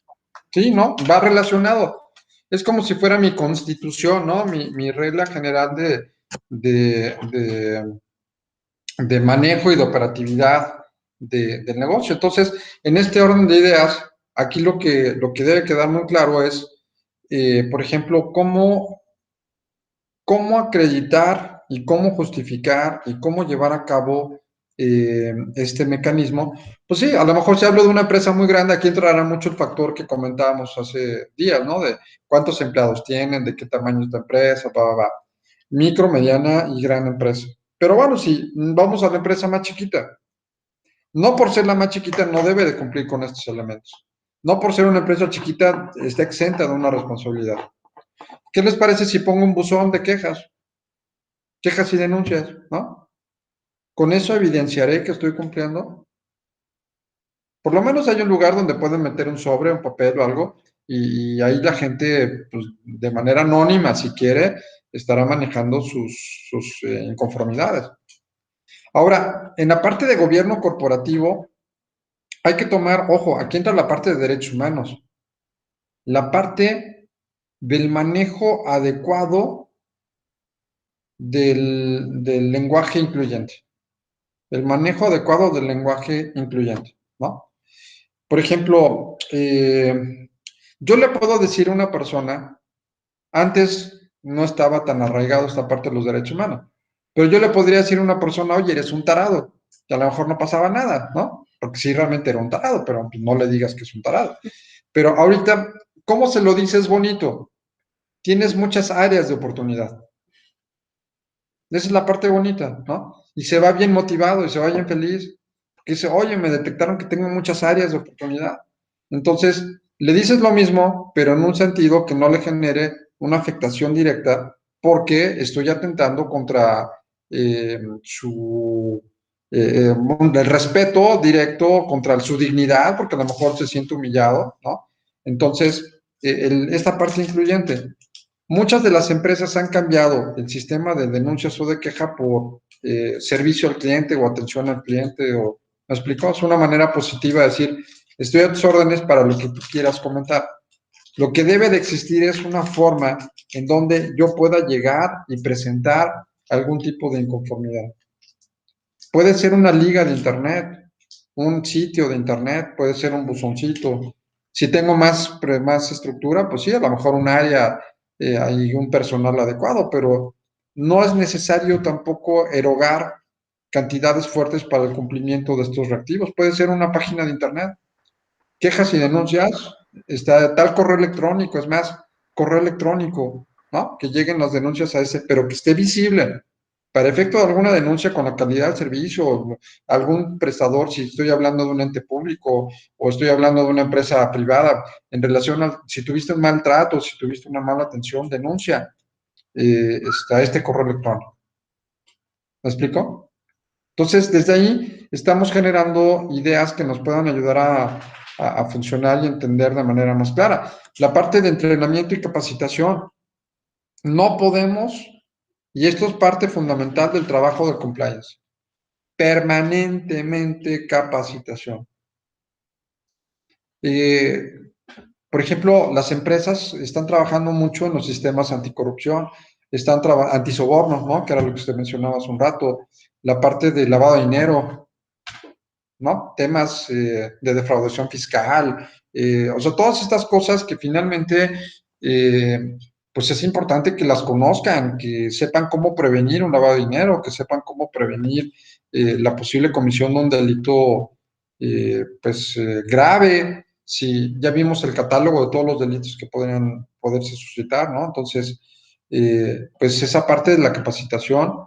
Sí, ¿no? Va relacionado. Es como si fuera mi constitución, ¿no? Mi regla general de, de, de manejo y de operatividad del negocio. Entonces, en este orden de ideas, aquí lo que debe quedar muy claro es, por ejemplo, cómo acreditar y cómo justificar y cómo llevar a cabo este mecanismo. Pues sí, a lo mejor si hablo de una empresa muy grande, aquí entrará mucho el factor que comentábamos hace días, ¿no? De cuántos empleados tienen, de qué tamaño es la empresa, micro, mediana y gran empresa. Pero bueno, si vamos a la empresa más chiquita, no por ser la más chiquita no debe de cumplir con estos elementos. No por ser una empresa chiquita está exenta de una responsabilidad. ¿Qué les parece si pongo un buzón de quejas y denuncias, ¿no? Con eso evidenciaré que estoy cumpliendo. Por lo menos hay un lugar donde pueden meter un sobre, un papel o algo, y ahí la gente, pues, de manera anónima, si quiere, estará manejando sus inconformidades. Ahora, en la parte de gobierno corporativo, hay que tomar, ojo, aquí entra la parte de derechos humanos, la parte del manejo adecuado del lenguaje incluyente, el manejo adecuado del lenguaje incluyente, ¿no? Por ejemplo, yo le puedo decir a una persona, antes no estaba tan arraigado esta parte de los derechos humanos, pero yo le podría decir a una persona, oye, eres un tarado, y a lo mejor no pasaba nada, ¿no? Porque sí, realmente era un tarado, pero pues, no le digas que es un tarado. Pero ahorita, ¿cómo se lo dices bonito? Tienes muchas áreas de oportunidad. Esa es la parte bonita, ¿no? Y se va bien motivado y se va bien feliz. Que dice, oye, me detectaron que tengo muchas áreas de oportunidad. Entonces, le dices lo mismo, pero en un sentido que no le genere una afectación directa, porque estoy atentando contra el respeto directo, contra su dignidad, porque a lo mejor se siente humillado, ¿no? Entonces, esta parte incluyente. Muchas de las empresas han cambiado el sistema de denuncias o de queja por servicio al cliente o atención al cliente. ¿Me explicó? Es una manera positiva de decir, estoy a tus órdenes para lo que tú quieras comentar. Lo que debe de existir es una forma en donde yo pueda llegar y presentar algún tipo de inconformidad. Puede ser una liga de internet, un sitio de internet, puede ser un buzoncito. Si tengo más estructura, pues sí, a lo mejor un área, hay un personal adecuado, pero no es necesario tampoco erogar cantidades fuertes para el cumplimiento de estos reactivos. Puede ser una página de internet, quejas y denuncias, está tal correo electrónico, es más, correo electrónico, ¿no? Que lleguen las denuncias a ese, pero que esté visible. Para efecto de alguna denuncia con la calidad del servicio, algún prestador, si estoy hablando de un ente público o estoy hablando de una empresa privada, en relación a si tuviste un maltrato, si tuviste una mala atención, denuncia está este correo electrónico. ¿Me explico? Entonces, desde ahí estamos generando ideas que nos puedan ayudar a funcionar y entender de manera más clara. La parte de entrenamiento y capacitación. No podemos, y esto es parte fundamental del trabajo de compliance, permanentemente capacitación. Eh, por ejemplo, las empresas están trabajando mucho en los sistemas anticorrupción, están antisobornos, ¿no? Que era lo que usted mencionaba hace un rato, la parte de lavado de dinero, ¿no? Temas de defraudación fiscal, o sea, todas estas cosas que finalmente, pues es importante que las conozcan, que sepan cómo prevenir un lavado de dinero, que sepan cómo prevenir la posible comisión de un delito, grave. Si ya vimos el catálogo de todos los delitos que podrían poderse suscitar, ¿no? Entonces, pues esa parte de la capacitación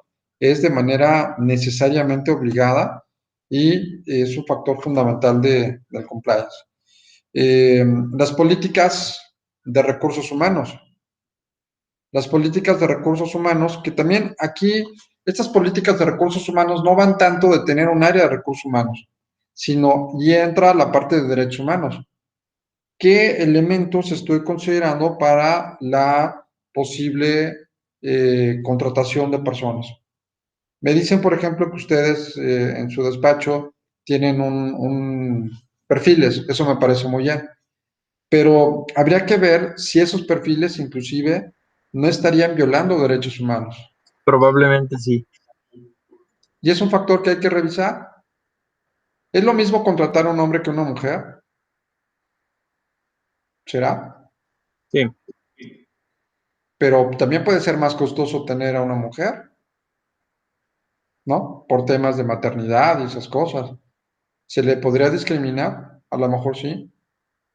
es de manera necesariamente obligada y es un factor fundamental del compliance. Las políticas de recursos humanos. Las políticas de recursos humanos, que también aquí, estas políticas de recursos humanos no van tanto de tener un área de recursos humanos, sino y entra la parte de derechos humanos. ¿Qué elementos estoy considerando para la posible contratación de personas? Me dicen, por ejemplo, que ustedes en su despacho tienen un perfiles, eso me parece muy bien, pero habría que ver si esos perfiles inclusive no estarían violando derechos humanos. Probablemente sí. Y es un factor que hay que revisar. ¿Es lo mismo contratar a un hombre que a una mujer? ¿Será? Sí. Pero también puede ser más costoso tener a una mujer, ¿no? Por temas de maternidad y esas cosas. ¿Se le podría discriminar? A lo mejor sí.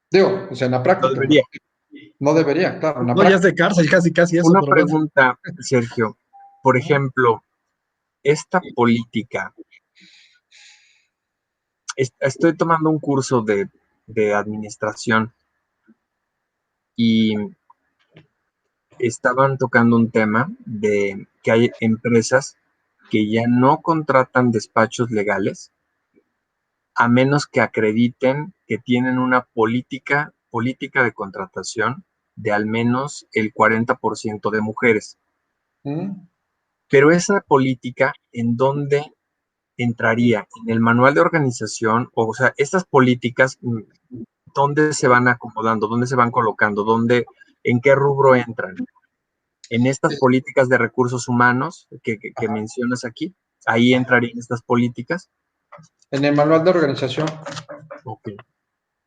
Digo, o sea, en la No práctica, debería. no debería, claro, en la No, ya es práctica. de cárcel, casi eso, Una pero bueno. pregunta, Sergio. Por ejemplo, esta política, estoy tomando un curso de administración y estaban tocando un tema de que hay empresas que ya no contratan despachos legales a menos que acrediten que tienen una política de contratación de al menos el 40% de mujeres. ¿Mm? Pero esa política, ¿en dónde entraría? ¿En el manual de organización? O sea, estas políticas, ¿dónde se van acomodando? ¿Dónde se van colocando? ¿En qué rubro entran? En estas políticas de recursos humanos que mencionas aquí, ahí entrarían estas políticas. En el manual de organización. Ok.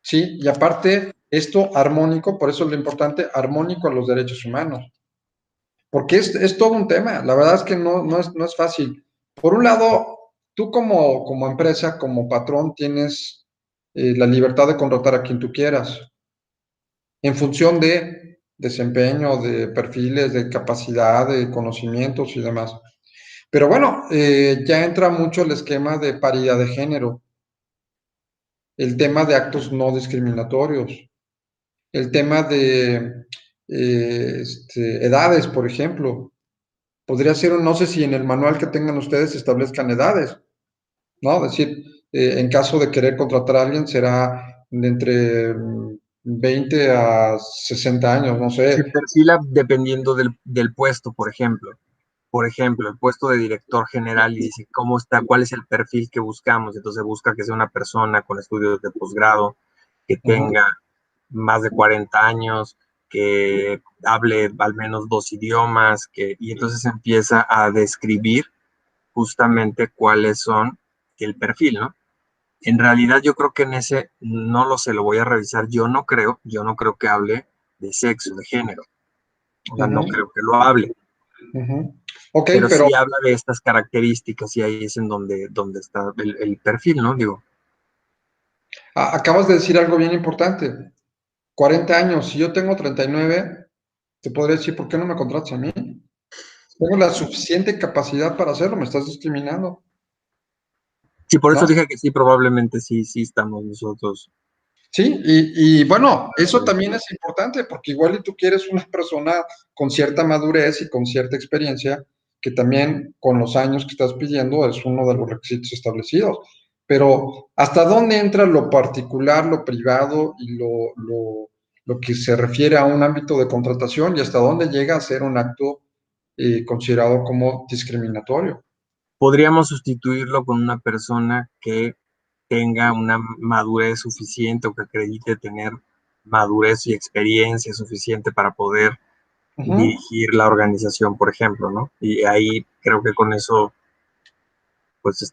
Sí, y aparte, esto armónico, por eso es lo importante, armónico a los derechos humanos. Porque es todo un tema, la verdad es que no es fácil. Por un lado, tú como empresa, como patrón, tienes la libertad de contratar a quien tú quieras, en función de desempeño, de perfiles, de capacidad, de conocimientos y demás. Pero bueno, ya entra mucho el esquema de paridad de género, el tema de actos no discriminatorios, el tema de edades, por ejemplo. Podría ser, no sé si en el manual que tengan ustedes establezcan edades, ¿no? Es decir, en caso de querer contratar a alguien será de entre 20 a 60 años, no Se sé. perfila dependiendo del puesto, por ejemplo. Por ejemplo, el puesto de director general y dice cómo está, cuál es el perfil que buscamos. Entonces busca que sea una persona con estudios de posgrado, que Ujú. tenga más de 40 años, que hable al menos 2 idiomas, y entonces empieza a describir justamente cuáles son el perfil, ¿no? En realidad yo creo que en ese no lo sé, lo voy a revisar. Yo no creo que hable de sexo, de género. O sea, no Ujú, creo que lo hable, ujú. Ok, pero pero sí habla de estas características y ahí es en donde está el perfil, ¿no? Digo, acabas de decir algo bien importante. 40 años, si yo tengo 39, te podría decir, ¿por qué no me contratas a mí? Tengo la suficiente capacidad para hacerlo, me estás discriminando, sí, por eso ¿no? dije que sí, probablemente sí estamos nosotros. Sí, y bueno, eso también es importante porque igual y tú quieres una persona con cierta madurez y con cierta experiencia, que también con los años que estás pidiendo es uno de los requisitos establecidos. Pero ¿hasta dónde entra lo particular, lo privado y lo que se refiere a un ámbito de contratación y hasta dónde llega a ser un acto considerado como discriminatorio? Podríamos sustituirlo con una persona que tenga una madurez suficiente o que acredite tener madurez y experiencia suficiente para poder Ujú. dirigir la organización, por ejemplo, ¿no? Y ahí creo que con eso, pues Sí,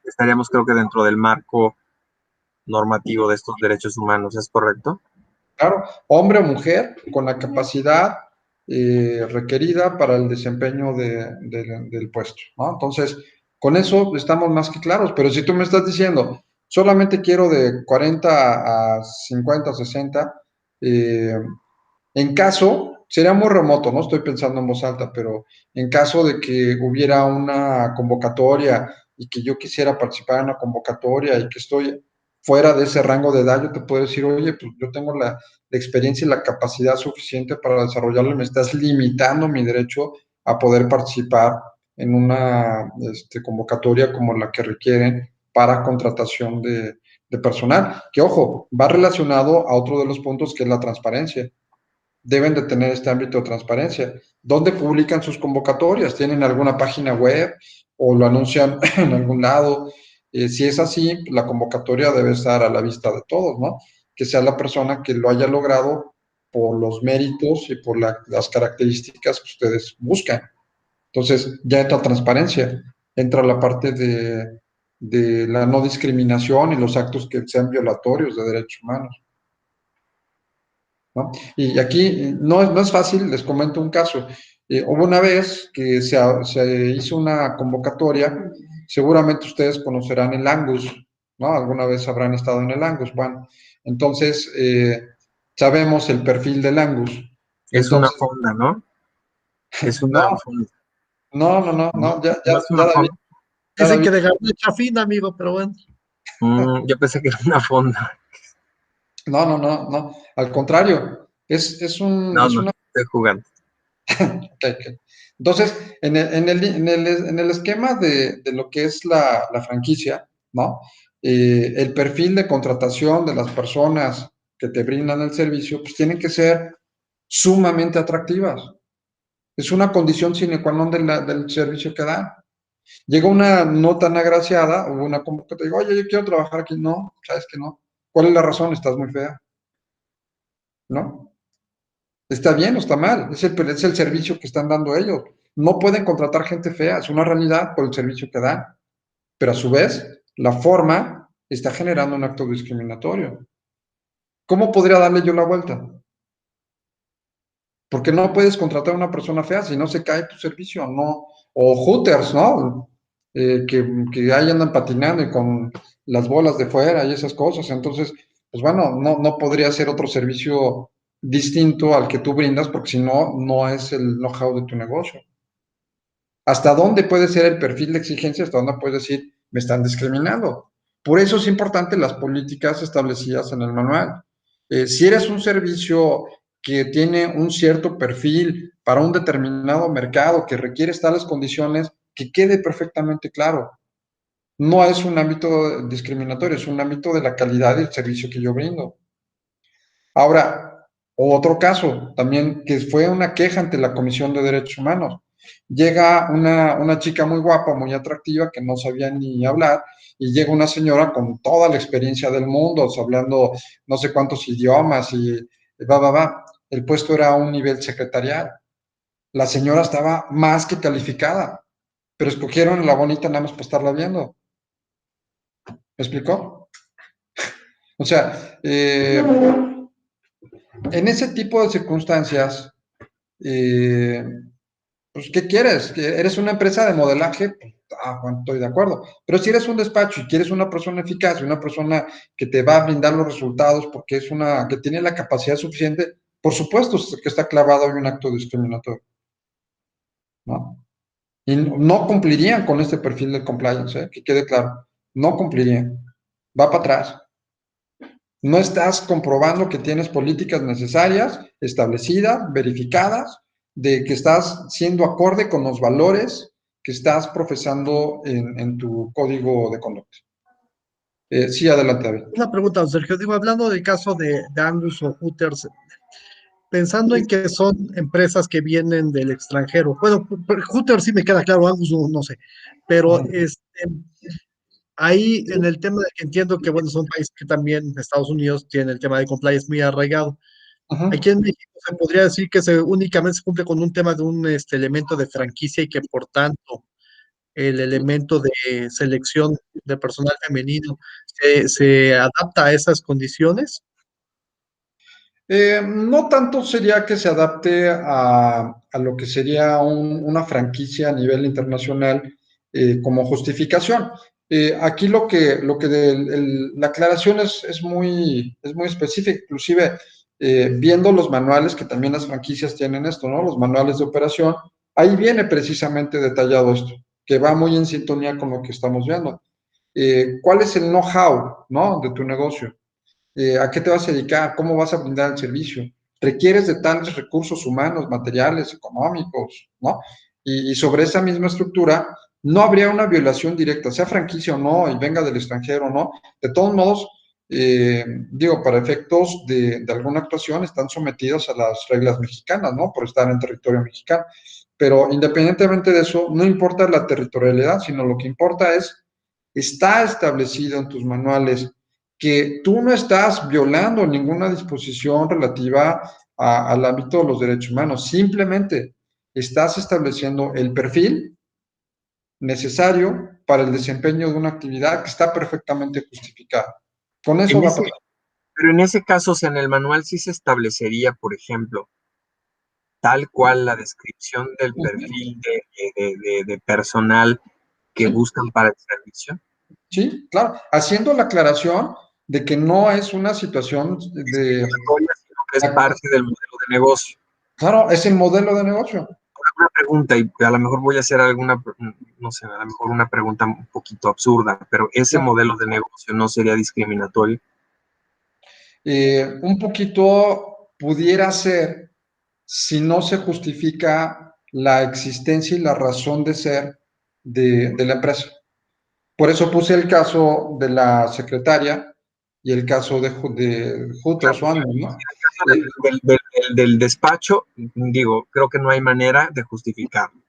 estaríamos creo que dentro del marco normativo de estos derechos humanos, ¿es correcto? claro, hombre o mujer con la capacidad requerida para el desempeño del puesto, ¿no? Entonces, con eso estamos más que claros, pero si tú me estás diciendo, solamente quiero de 40 a 50, 60, eh, en caso, sería muy remoto, no estoy pensando en voz alta, pero en caso de que hubiera una convocatoria y que yo quisiera participar en una convocatoria y que estoy fuera de ese rango de edad, yo te puedo decir, oye, pues yo tengo la experiencia y la capacidad suficiente para desarrollarlo y me estás limitando mi derecho a poder participar en una convocatoria como la que requieren para contratación de personal, que ojo, va relacionado a otro de los puntos que es la transparencia. Deben de tener este ámbito de transparencia. ¿Dónde publican sus convocatorias? ¿Tienen alguna página web o lo anuncian en algún lado? Si es así, la convocatoria debe estar a la vista de todos, ¿no? Que sea la persona que lo haya logrado por los méritos y por las características que ustedes buscan. Entonces, ya entra transparencia, entra la parte de la no discriminación y los actos que sean violatorios de derechos humanos, ¿no? Y aquí no es fácil, les comento un caso. Hubo una vez que se hizo una convocatoria, seguramente ustedes conocerán el Angus, ¿no? Alguna vez habrán estado en el Angus. Bueno, entonces sabemos el perfil del Angus. Es una Entonces, fonda, ¿no? Es no, una fonda. no, ¿No es una David, fonda? ya Dicen David, que de garnacha fina, amigo, pero bueno. Yo pensé que era una fonda. no, al contrario, No, es no, una. estoy jugando. Ok. Entonces, en el esquema de lo que es la franquicia, ¿no? El perfil de contratación de las personas que te brindan el servicio, pues tienen que ser sumamente atractivas. Es una condición sine qua non del servicio que dan. Llega una no tan agraciada, o una como que te digo, oye, yo quiero trabajar aquí. No, sabes que no. ¿Cuál es la razón? Estás muy fea, ¿no? ¿Está bien o está mal? Es el servicio que están dando ellos. No pueden contratar gente fea, es una realidad por el servicio que dan. Pero a su vez, la forma está generando un acto discriminatorio. ¿Cómo podría darle yo la vuelta? Porque no puedes contratar a una persona fea si no se cae tu servicio, no. O hooters, ¿no? Que ahí andan patinando y con las bolas de fuera y esas cosas. Entonces, pues bueno, no podría ser otro servicio distinto al que tú brindas, porque si no, no es el know-how de tu negocio. ¿Hasta dónde puede ser el perfil de exigencia? ¿Hasta dónde puedes decir, me están discriminando? Por eso es importante las políticas establecidas en el manual. Si eres un servicio que tiene un cierto perfil para un determinado mercado que requiere tales condiciones, que quede perfectamente claro. No es un ámbito discriminatorio, es un ámbito de la calidad del servicio que yo brindo. Ahora, otro caso también que fue una queja ante la Comisión de Derechos Humanos. Llega una chica muy guapa, muy atractiva, que no sabía ni hablar, y llega una señora con toda la experiencia del mundo, hablando no sé cuántos idiomas y va. El puesto era a un nivel secretarial. La señora estaba más que calificada, pero escogieron la bonita nada más para estarla viendo. ¿Me explicó? O sea, en ese tipo de circunstancias, eh, pues, ¿qué quieres? ¿Eres una empresa de modelaje? Bueno, estoy de acuerdo. Pero si eres un despacho y quieres una persona eficaz, una persona que te va a brindar los resultados porque es una que tiene la capacidad suficiente, por supuesto que está clavado en un acto discriminatorio, ¿no? Y no cumplirían con este perfil de compliance, ¿eh? Que quede claro. No cumplirían. Va para atrás. No estás comprobando que tienes políticas necesarias, establecidas, verificadas, de que estás siendo acorde con los valores que estás profesando en tu código de conducta. Sí, adelante, David. Una pregunta, don Sergio. Digo, hablando del caso de Angus o Hooters, pensando en que son empresas que vienen del extranjero. Bueno, Hooters sí me queda claro, Angus no sé. Pero ahí en el tema de que entiendo que, bueno, son países que también, Estados Unidos, tiene el tema de compliance muy arraigado. Aquí en México se podría decir que únicamente se cumple con un tema de un elemento de franquicia y que por tanto el elemento de selección de personal femenino se adapta a esas condiciones. No tanto sería que se adapte a lo que sería una franquicia a nivel internacional como justificación. Aquí la aclaración es muy específica, inclusive viendo los manuales, que también las franquicias tienen esto, ¿no? Los manuales de operación, ahí viene precisamente detallado esto, que va muy en sintonía con lo que estamos viendo. ¿Cuál es el know-how, ¿no? De tu negocio? ¿A qué te vas a dedicar? ¿Cómo vas a brindar el servicio? ¿Requieres de tales recursos humanos, materiales, económicos, ¿no? Y sobre esa misma estructura, no habría una violación directa, sea franquicia o no, y venga del extranjero o no. De todos modos, digo, para efectos de alguna actuación, están sometidos a las reglas mexicanas, ¿no? Por estar en territorio mexicano. Pero independientemente de eso, no importa la territorialidad, sino lo que importa es, está establecido en tus manuales que tú no estás violando ninguna disposición relativa al ámbito de los derechos humanos, simplemente estás estableciendo el perfil necesario para el desempeño de una actividad que está perfectamente justificada. Con eso va a pasar. Pero en ese caso, o sea, en el manual sí se establecería, por ejemplo, tal cual la descripción del perfil de personal que buscan para el servicio. Sí, claro, haciendo la aclaración de que no es una situación de... Sino que es parte del modelo de negocio. Claro, es el modelo de negocio. Una pregunta, y a lo mejor voy a hacer alguna, no sé, a lo mejor una pregunta un poquito absurda, pero ese modelo de negocio no sería discriminatorio. Un poquito pudiera ser si no se justifica la existencia y la razón de ser de la empresa. Por eso puse el caso de la secretaria y el caso de Hooters o Andy, ¿no? Del despacho, digo, creo que no hay manera de justificarlo.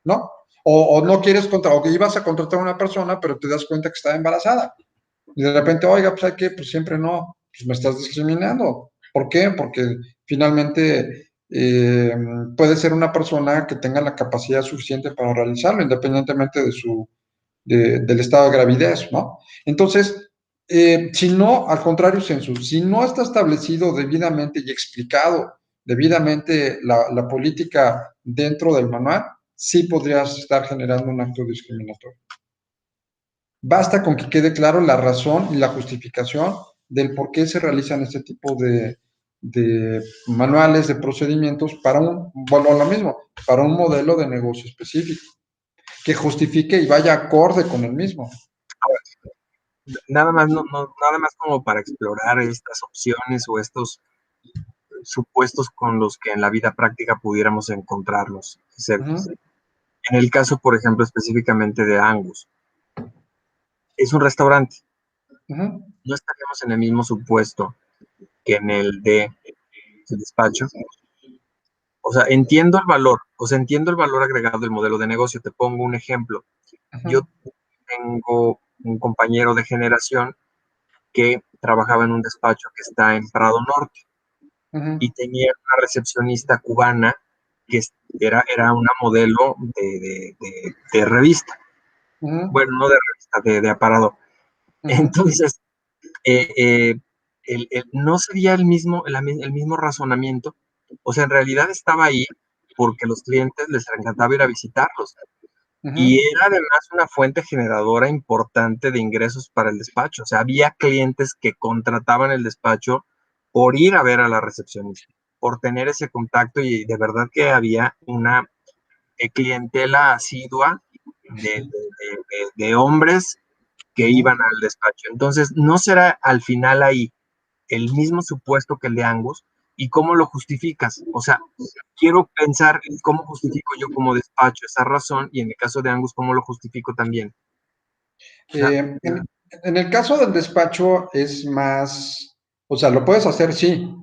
¿No? O no quieres contratar, o que ibas a contratar a una persona, pero te das cuenta que está embarazada. Y de repente, oiga, pues hay que, pues siempre no, pues me estás discriminando. ¿Por qué? Porque finalmente puede ser una persona que tenga la capacidad suficiente para realizarlo, independientemente del estado de gravidez, ¿no? Entonces, si no, al contrario, Census, si no está establecido debidamente y explicado debidamente la política dentro del manual, sí podrías estar generando un acto discriminatorio. Basta con que quede claro la razón y la justificación del por qué se realizan este tipo de manuales, de procedimientos para bueno, lo mismo, para un modelo de negocio específico, que justifique y vaya acorde con el mismo. Nada más, nada más como para explorar estas opciones o estos supuestos con los que en la vida práctica pudiéramos encontrarnos. En el caso, por ejemplo, específicamente de Angus, es un restaurante. No estaríamos en el mismo supuesto que en el de despacho. O sea, entiendo el valor agregado del modelo de negocio. Te pongo un ejemplo. Yo tengo un compañero de generación que trabajaba en un despacho que está en Prado Norte y tenía una recepcionista cubana que era una modelo de revista. Bueno, no de revista, de aparador. Entonces, no sería el mismo razonamiento. O sea, en realidad estaba ahí porque los clientes les encantaba ir a visitarlos. Y era además una fuente generadora importante de ingresos para el despacho. O sea, había clientes que contrataban el despacho por ir a ver a la recepcionista, por tener ese contacto, y de verdad que había una clientela asidua de hombres que iban al despacho. Entonces, ¿no será al final ahí el mismo supuesto que el de Angus? ¿Y cómo lo justificas? O sea, quiero pensar en cómo justifico yo como despacho esa razón, y en el caso de Angus, ¿cómo lo justifico también? En el caso del despacho es más, o sea, lo puedes hacer, sí,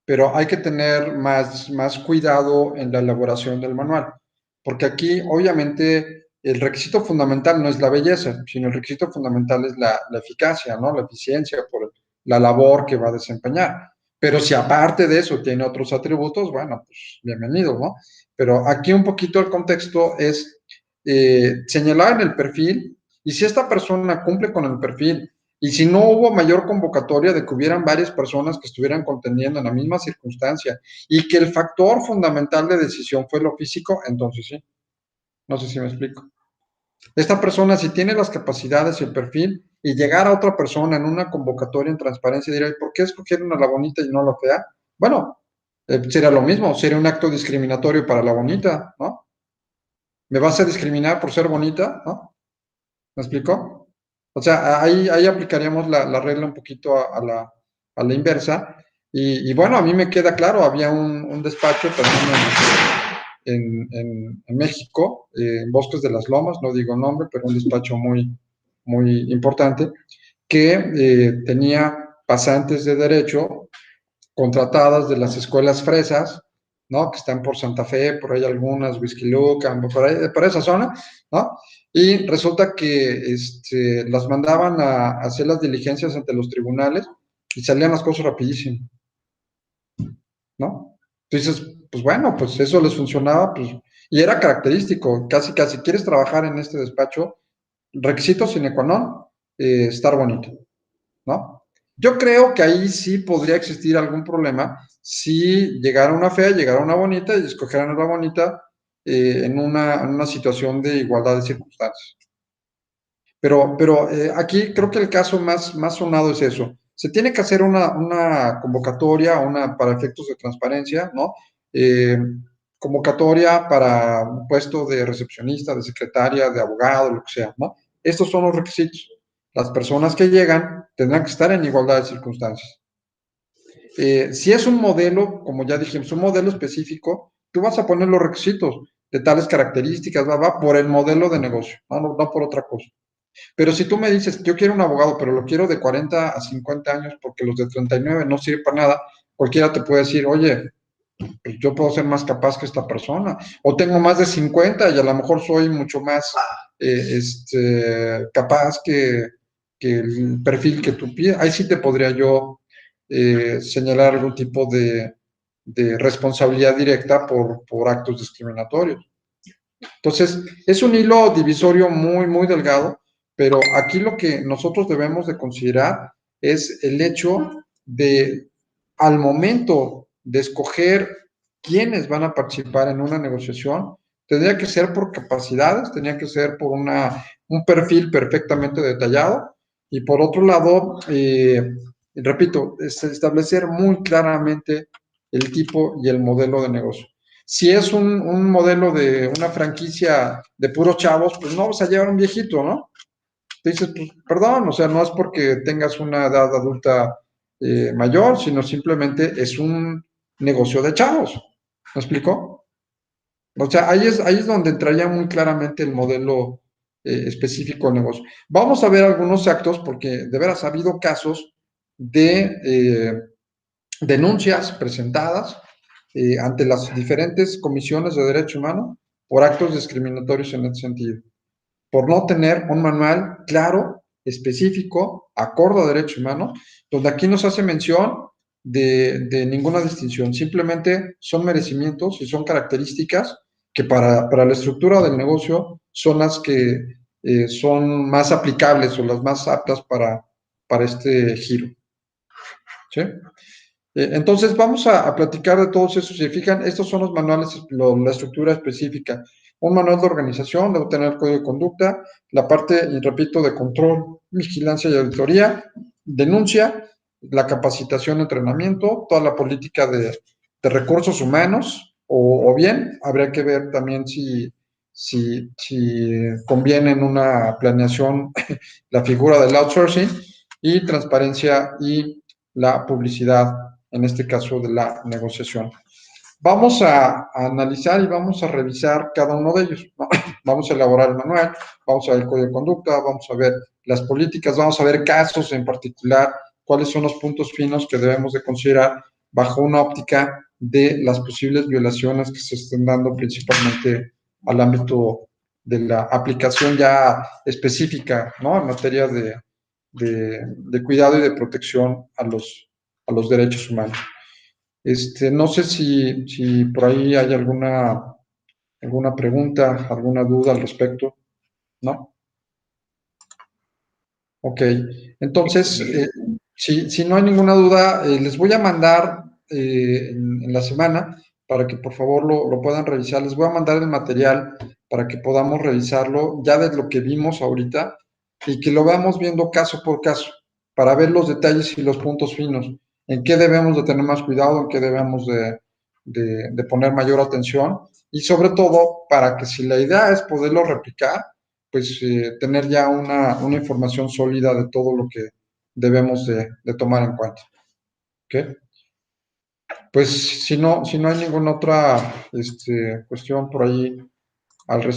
pero hay que tener más cuidado en la elaboración del manual, porque aquí obviamente el requisito fundamental no es la belleza, sino el requisito fundamental es la eficacia, ¿no? La eficiencia por la labor que va a desempeñar. Pero si aparte de eso tiene otros atributos, bueno, pues bienvenido, ¿no? Pero aquí un poquito el contexto es señalar en el perfil, y si esta persona cumple con el perfil, y si no hubo mayor convocatoria de que hubieran varias personas que estuvieran contendiendo en la misma circunstancia y que el factor fundamental de decisión fue lo físico, entonces sí. No sé si me explico. Esta persona, si tiene las capacidades y el perfil, y llegar a otra persona en una convocatoria en transparencia y dirá, ¿por qué escogieron a la bonita y no a la fea? Bueno, sería lo mismo, sería un acto discriminatorio para la bonita, ¿no? ¿Me vas a discriminar por ser bonita, no? ¿Me explicó? O sea, ahí aplicaríamos la regla un poquito a la inversa. Y bueno, a mí me queda claro, había un despacho también en México, en Bosques de las Lomas, no digo nombre, pero un despacho muy importante, que tenía pasantes de derecho contratadas de las escuelas fresas, ¿no? Que están por Santa Fe, por ahí algunas, Whisky Lucan, por esa zona, ¿no? Y resulta que las mandaban a hacer las diligencias ante los tribunales y salían las cosas rapidísimo, ¿no? Entonces, pues bueno, pues eso les funcionaba, pues, y era característico, casi, ¿quieres trabajar en este despacho? Requisito sine qua non, estar bonito, ¿no? Yo creo que ahí sí podría existir algún problema si llegara una fea, llegara una bonita y escogieran a la bonita en una situación de igualdad de circunstancias. Pero aquí creo que el caso más sonado es eso. Se tiene que hacer una convocatoria, para efectos de transparencia, ¿no? Convocatoria para un puesto de recepcionista, de secretaria, de abogado, lo que sea, ¿no? Estos son los requisitos. Las personas que llegan tendrán que estar en igualdad de circunstancias. Si es un modelo, como ya dijimos, un modelo específico, tú vas a poner los requisitos de tales características, va por el modelo de negocio, no por otra cosa. Pero si tú me dices, yo quiero un abogado, pero lo quiero de 40 a 50 años porque los de 39 no sirven para nada, cualquiera te puede decir, oye, pues yo puedo ser más capaz que esta persona, o tengo más de 50 y a lo mejor soy mucho más capaz que el perfil que tú pides. Ahí sí te podría yo señalar algún tipo de responsabilidad directa por actos discriminatorios. Entonces, es un hilo divisorio muy delgado, pero aquí lo que nosotros debemos de considerar es el hecho de, al momento de escoger quiénes van a participar en una negociación, tendría que ser por capacidades, tendría que ser por un perfil perfectamente detallado, y por otro lado, repito, establecer muy claramente el tipo y el modelo de negocio. Si es un modelo de una franquicia de puros chavos, pues no vas a llevar un viejito, ¿no? Te dices, pues perdón, o sea, no es porque tengas una edad adulta mayor, sino simplemente es un negocio de chavos. ¿Me explico? O sea, ahí es donde entraría muy claramente el modelo específico de negocio. Vamos a ver algunos actos, porque de veras ha habido casos de denuncias presentadas ante las diferentes comisiones de derecho humano por actos discriminatorios en ese sentido, por no tener un manual claro, específico, acorde a derecho humano, donde aquí no se hace mención de ninguna distinción, simplemente son merecimientos y son características que para la estructura del negocio son las que son más aplicables o las más aptas para este giro. ¿Sí? Entonces vamos a platicar de todos esos. Si se fijan, estos son los manuales, la estructura específica. Un manual de organización, debe tener el código de conducta, la parte, y repito, de control, vigilancia y auditoría, denuncia, la capacitación, entrenamiento, toda la política de recursos humanos, o bien habría que ver también si conviene en una planeación la figura del outsourcing, y transparencia y la publicidad, en este caso de la negociación. Vamos a analizar y vamos a revisar cada uno de ellos, ¿no? Vamos a elaborar el manual, vamos a ver el código de conducta, vamos a ver las políticas, vamos a ver casos en particular, cuáles son los puntos finos que debemos de considerar bajo una óptica de las posibles violaciones que se estén dando principalmente al ámbito de la aplicación ya específica, ¿no? En materia de cuidado y de protección a los derechos humanos. No sé si por ahí hay alguna pregunta, alguna duda al respecto, ¿no? Ok, entonces, si no hay ninguna duda, les voy a mandar en la semana para que por favor lo puedan revisar. Les voy a mandar el material para que podamos revisarlo ya de lo que vimos ahorita y que lo vamos viendo caso por caso para ver los detalles y los puntos finos. en qué debemos de tener más cuidado, en qué debemos de poner mayor atención, y sobre todo para que si la idea es poderlo replicar, pues tener ya una información sólida de todo lo que debemos de tomar en cuenta. ¿Ok? Pues si no hay ninguna otra cuestión por ahí al respecto.